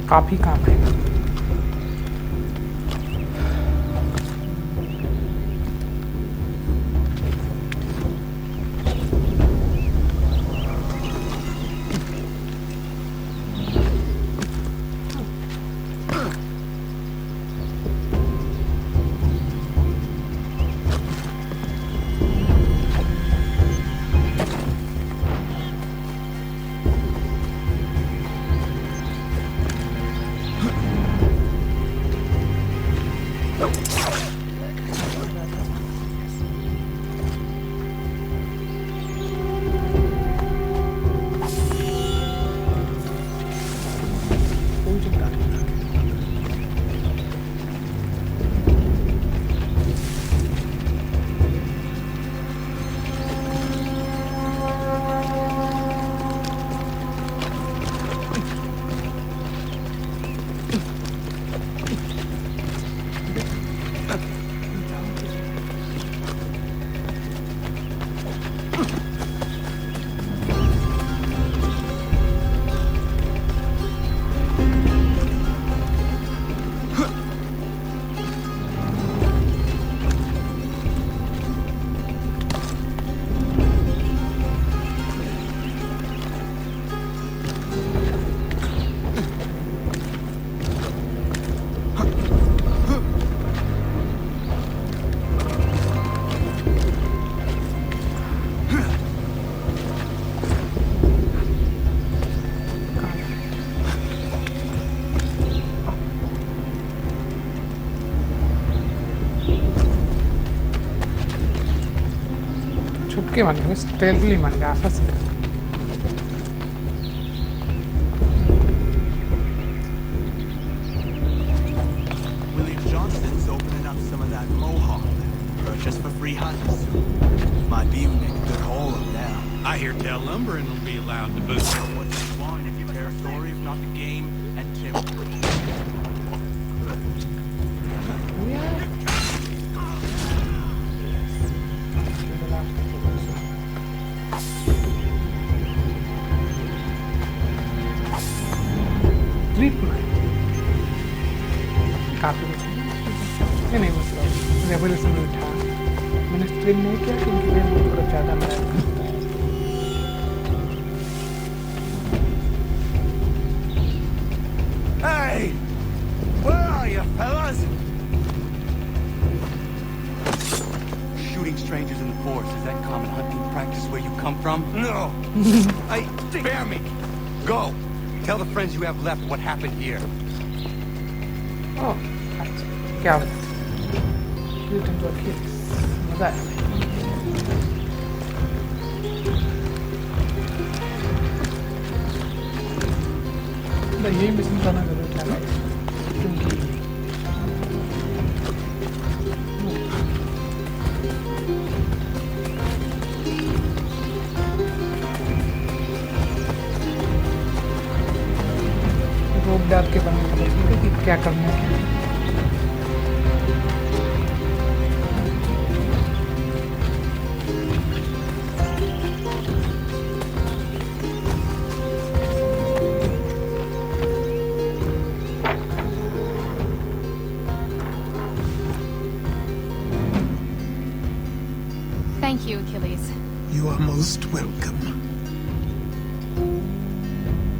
Speaker 2: काफी काम है Okay, man, stealthily, man, assassin.
Speaker 7: William Johnston's opening up some of that Mohawk just for free hunting soon. Might be we make a good haul up there.
Speaker 9: I hear tell lumbering will be allowed to boot.
Speaker 7: What you want if you territory, if not the game and timber.
Speaker 2: Treatment. काफी ये नहीं मतलब revolution में था मैंने stream नहीं किया क्योंकि मैं बहुत ज़्यादा मेरा
Speaker 7: Hey! Where are you, fellas?
Speaker 5: Shooting strangers in the forest, is that common hunting practice where you come from?
Speaker 7: No.
Speaker 5: Spare me! Go! Tell the friends you have left what happened here.
Speaker 2: Oh, क्या होता है? तो खेल मजा है तो यही mission करना जरूर था क्योंकि रोब डाल के बनने का मतलब कि क्या करना है
Speaker 20: Thank you, Achilles.
Speaker 4: You are most welcome.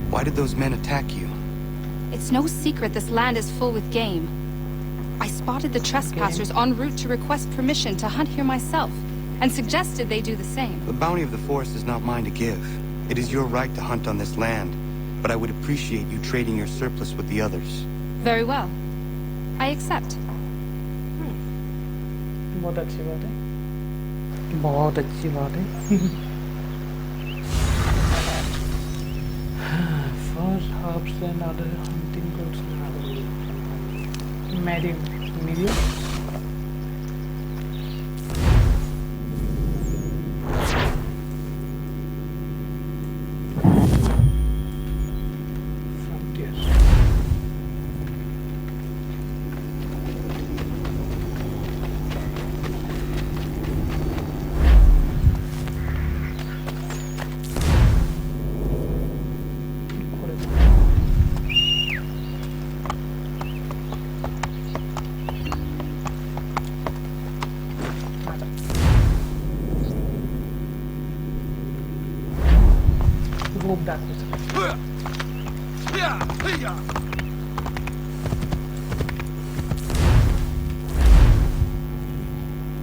Speaker 5: Why did those men attack you?
Speaker 20: It's no secret this land is full with game. I spotted the trespassers en route to request permission to hunt here myself, and suggested they do the same.
Speaker 5: The bounty of the forest is not mine to give. It is your right to hunt on this land, but I would appreciate you trading your surplus with the others.
Speaker 20: Very well. I accept.
Speaker 2: बहुत अच्छी बात है बहुत अच्छी बात है First herbs and other hunting goods medium robe that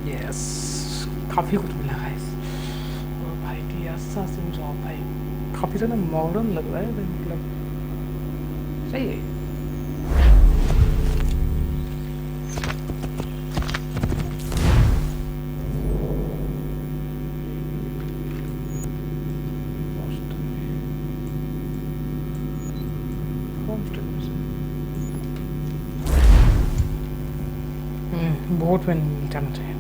Speaker 2: yes काफी कुछ मिला है और भाई की ऐसा सिम जॉब भाई काफी ज़्यादा मॉडर्न लग रहा है मतलब सही है बोट में जाना चाहिए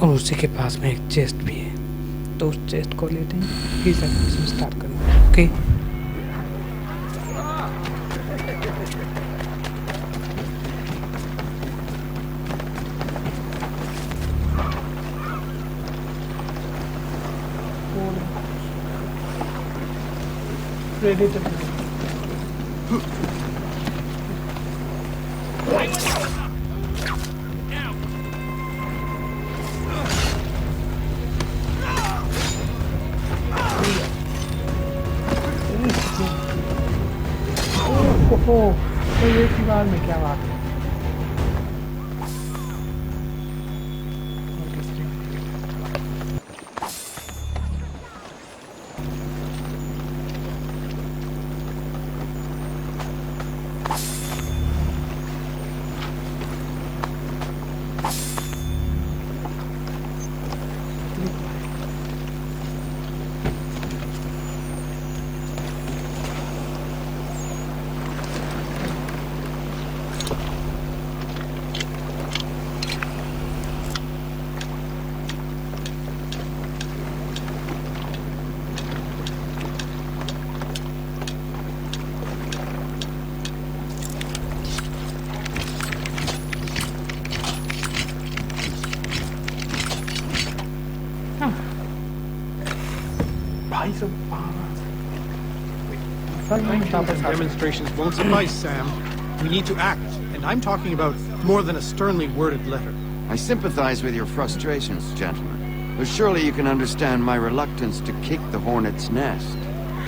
Speaker 2: और उसी के पास में एक चेस्ट भी है तो उस चेस्ट को लेते हैं फिर से स्टार्ट करना ओके रेडी टू तो ये की बात में क्या बात है?
Speaker 21: Demonstrations won't suffice, Sam. We need to act, and I'm talking about more than a sternly worded letter.
Speaker 22: I sympathize with your frustrations, gentlemen. But surely you can understand my reluctance to kick the hornet's nest.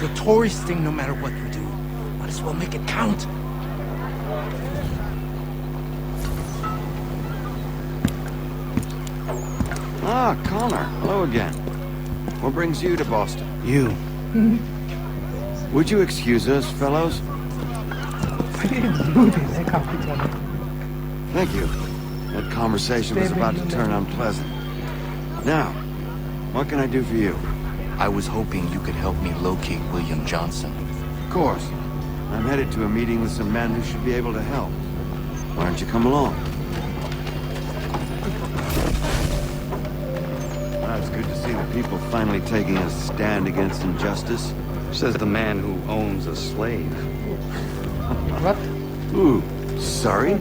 Speaker 15: The tourist thing, no matter what we do, might as well make it count.
Speaker 22: Ah, Connor. Hello again. What brings you to Boston?
Speaker 15: You.
Speaker 22: Would you excuse us, fellows? Thank you. That conversation was about to turn unpleasant. Now, what can I do for you?
Speaker 5: I was hoping you could help me locate William Johnson.
Speaker 22: Of course. I'm headed to a meeting with some men who should be able to help. Why don't you come along? Well, it's good to see the people finally taking a stand against injustice.
Speaker 23: Says the man who owns a slave.
Speaker 2: What?
Speaker 22: Ooh, sorry?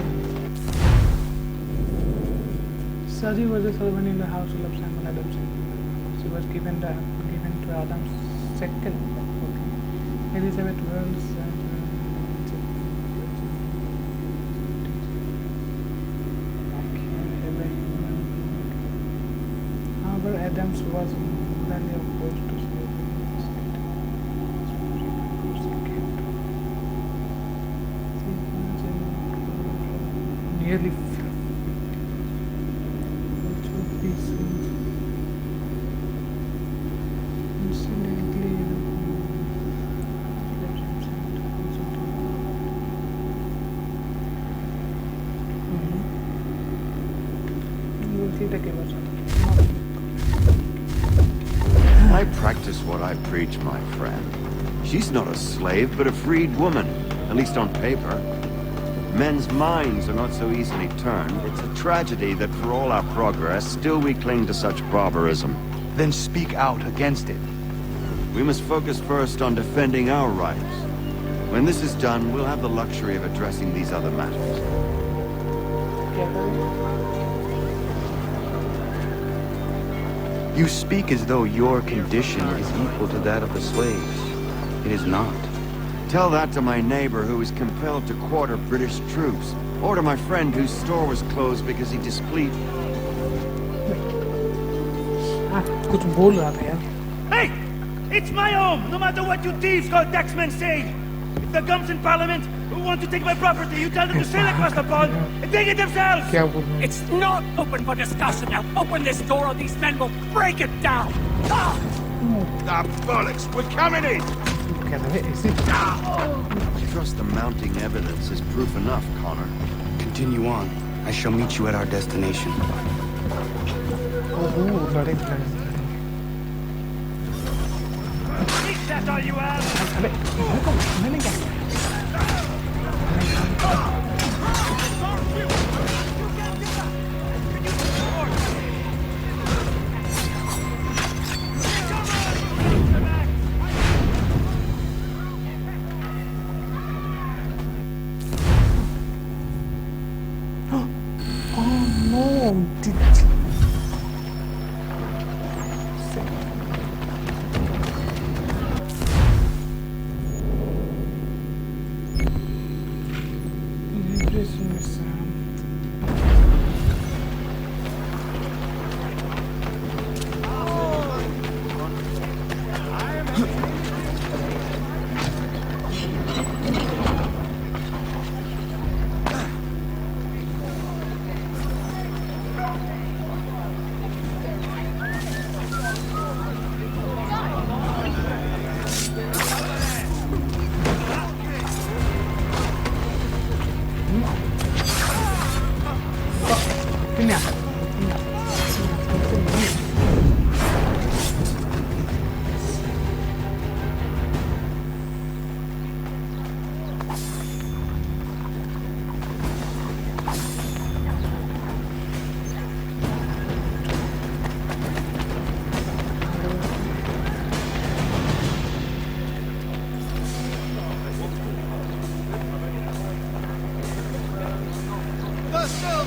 Speaker 2: Surgery was a servant in the household of Samuel Adams. She was given to Adams' second. Okay. Elizabeth Wells. However, Adams was morally opposed to slavery. Nearly which would be incidentally we'll see the keywords.
Speaker 22: I practice what I preach, my friend. She's not a slave, but a freed woman, at least on paper. Men's minds are not so easily turned. It's a tragedy that for all our progress, still we cling to such barbarism.
Speaker 15: Then speak out against it.
Speaker 22: We must focus first on defending our rights. When this is done, we'll have the luxury of addressing these other matters.
Speaker 23: You speak as though your condition is equal to that of the slaves. It is not.
Speaker 22: Tell that to my neighbor who was compelled to quarter British troops, or to my friend whose store was closed because he displeased.
Speaker 2: कुछ बोल रहा था यार.
Speaker 9: Hey! It's my home, no matter what you thieves called taxmen say! If the gums in Parliament who want to take my property, you tell them to sail across the pond and take it themselves!
Speaker 1: It's not open for discussion now. Open this door or these men will break it down! Ah,
Speaker 3: bollocks! We're coming in!
Speaker 22: I trust the mounting evidence is proof enough, Connor.
Speaker 23: Continue on. I shall meet you at our destination.
Speaker 9: Is that all you have?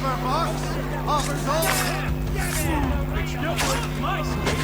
Speaker 7: Paper box offers all.
Speaker 9: Which don't work my speed.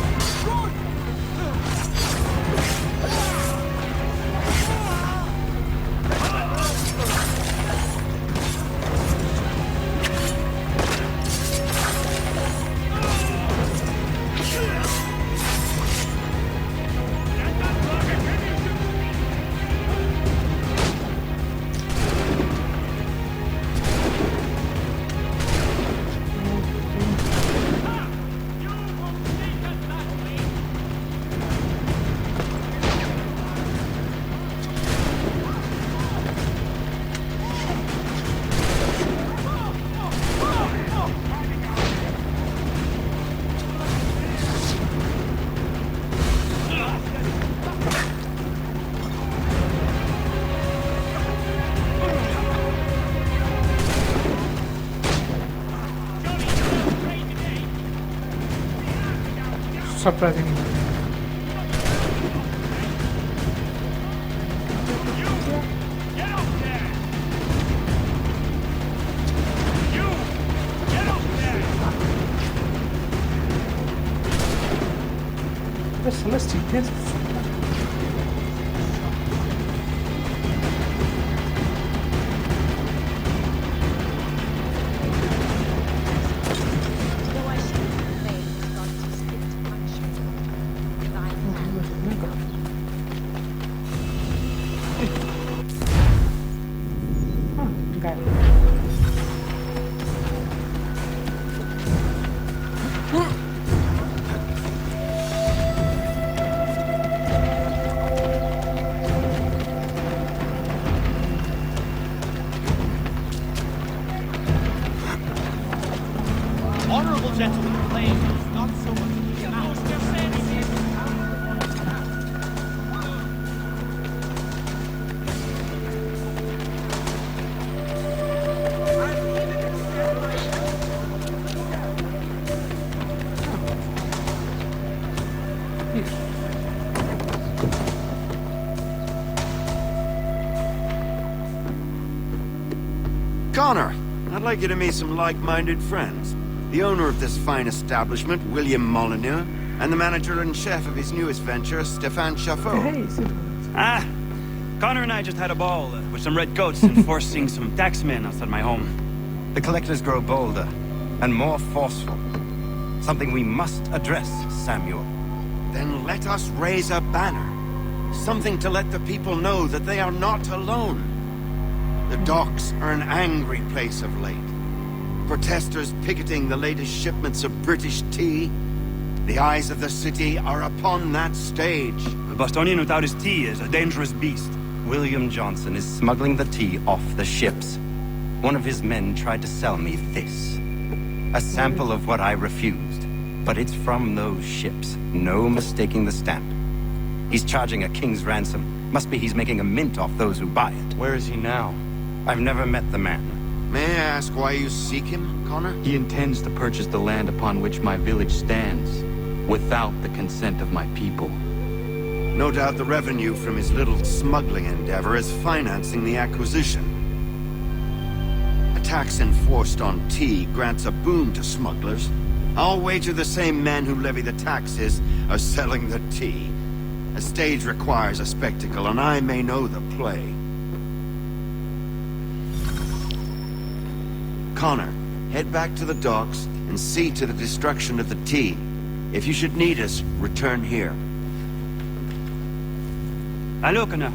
Speaker 2: Surprising. The Celestial is
Speaker 9: Honorable gentlemen, playing not so much the amount.
Speaker 22: Connor, I'd like you to meet some like-minded friends. The owner of this fine establishment, William Molyneux, and the manager and chef of his newest venture, Stéphane Chaffeau.
Speaker 8: Ah, Connor and I just had a ball with some red coats enforcing some taxmen outside my home.
Speaker 15: The collectors grow bolder and more forceful. Something we must address, Samuel.
Speaker 22: Then let us raise a banner. Something to let the people know that they are not alone. The docks are an angry place of late. Protesters picketing the latest shipments of British tea. The eyes of the city are upon that stage.
Speaker 8: A Bostonian without his tea is a dangerous beast.
Speaker 15: William Johnson is smuggling the tea off the ships. One of his men tried to sell me this. A sample of what I refused. But it's from those ships. No mistaking the stamp. He's charging a king's ransom. Must be he's making a mint off those who buy it.
Speaker 5: Where is he now?
Speaker 15: I've never met the man.
Speaker 22: May I ask why you seek him, Connor?
Speaker 5: He intends to purchase the land upon which my village stands, without the consent of my people.
Speaker 22: No doubt the revenue from his little smuggling endeavor is financing the acquisition. A tax enforced on tea grants a boon to smugglers. I'll wager the same men who levy the taxes are selling the tea. A stage requires a spectacle, and I may know the play. Connor, head back to the docks and see to the destruction of the tea. If you should need us, return here.
Speaker 8: Hello, Connor.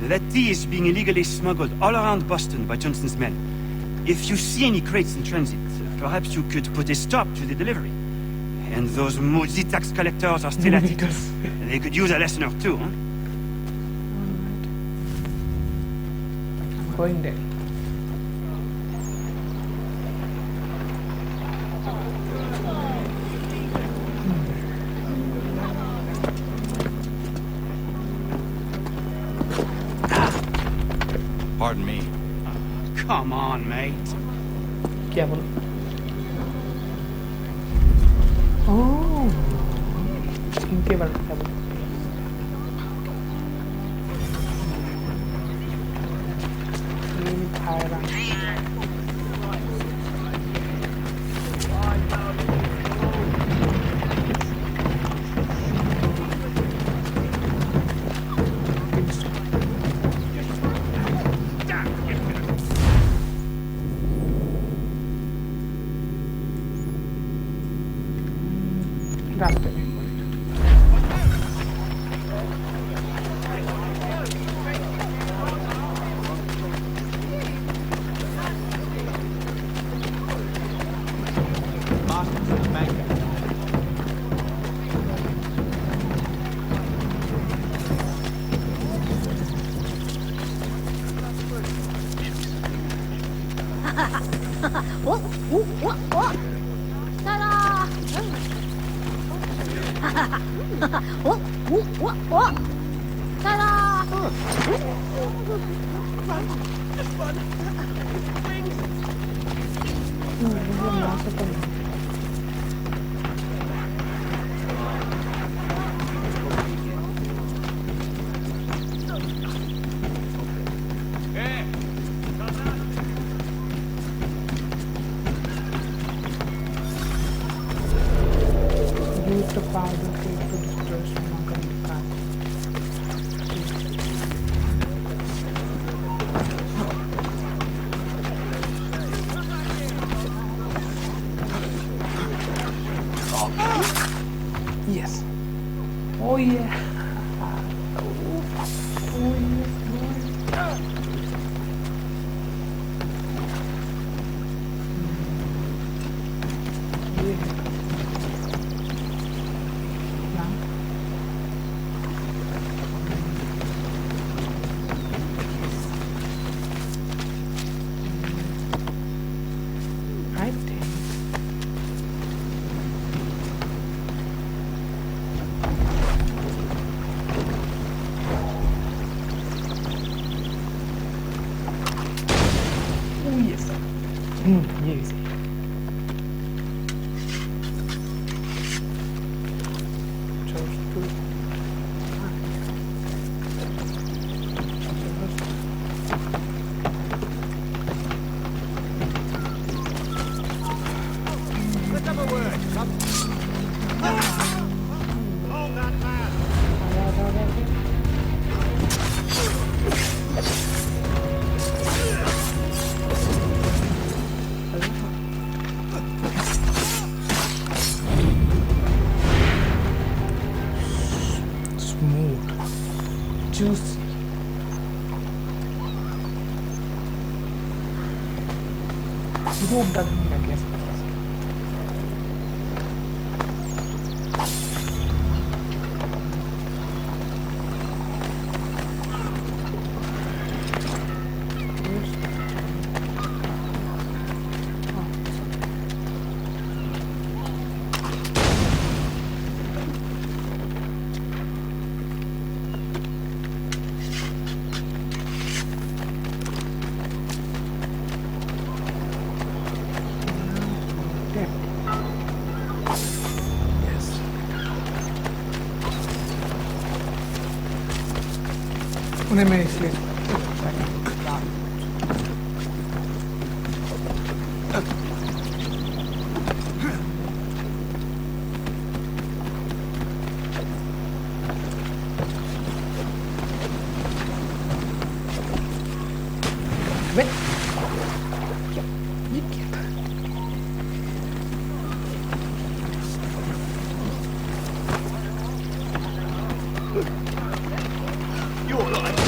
Speaker 8: That tea is being illegally smuggled all around Boston by Johnson's men. If you see any crates in transit, perhaps you could put a stop to the delivery. And those moody tax collectors are still at it. They could use a lesson or two, huh?
Speaker 2: I'm going there.
Speaker 5: Pardon me.
Speaker 8: Come on, mate.
Speaker 2: Careful. Oh. Incable.
Speaker 10: Ta-da!
Speaker 2: Use the powder cake to destroy smuggled car. Yes. Oh yeah. Oh yes. I think oh yes. Yes. Chose to
Speaker 9: Let's have a word, come. Hold that man.
Speaker 2: smooth, juicy. Robe doesn't need a guess. Yes. Una minute sleep. Wait.
Speaker 9: You're right.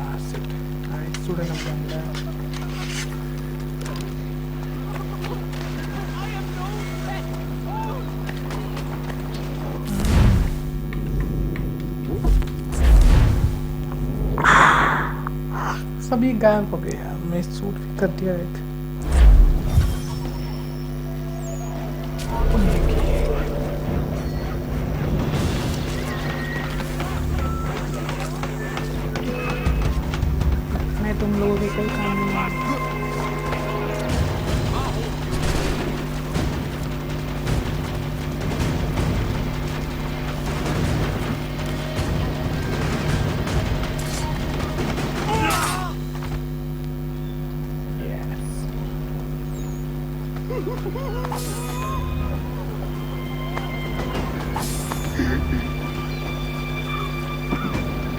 Speaker 2: Ah, shit. I shouldn't have done that. सभी गायब हो गए यार मैं suit भी कर दिया एक मैं तुम लोगों के कोई काम नहीं है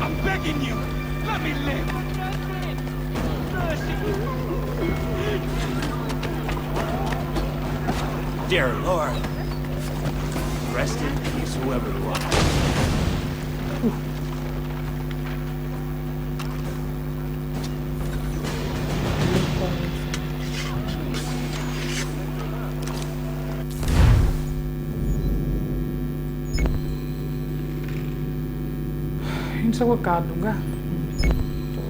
Speaker 9: I'm begging you. Let me live.
Speaker 13: Dear Lord. Rest in peace, whoever you are.
Speaker 2: इन सबको काट दूंगा तो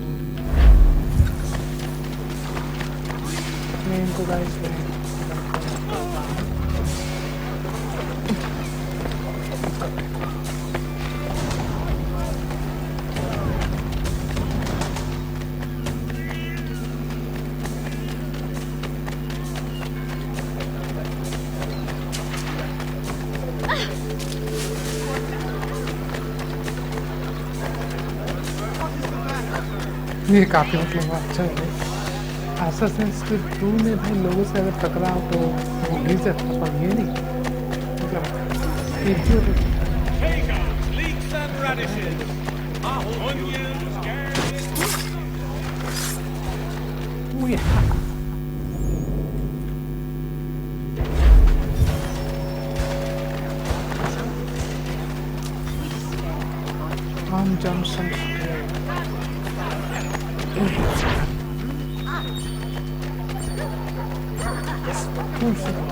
Speaker 2: इनको गाइस ये काफी मतलब अच्छा है। Assassin's Creed 2 में भाई लोगों से अगर टकराओ तो वो गिर जाता है, पर ये नहीं मतलब एक ही होता है।
Speaker 9: Leeks and radishes. Onions, carrots.
Speaker 2: Oh yeah. Tom Johnson. Yes.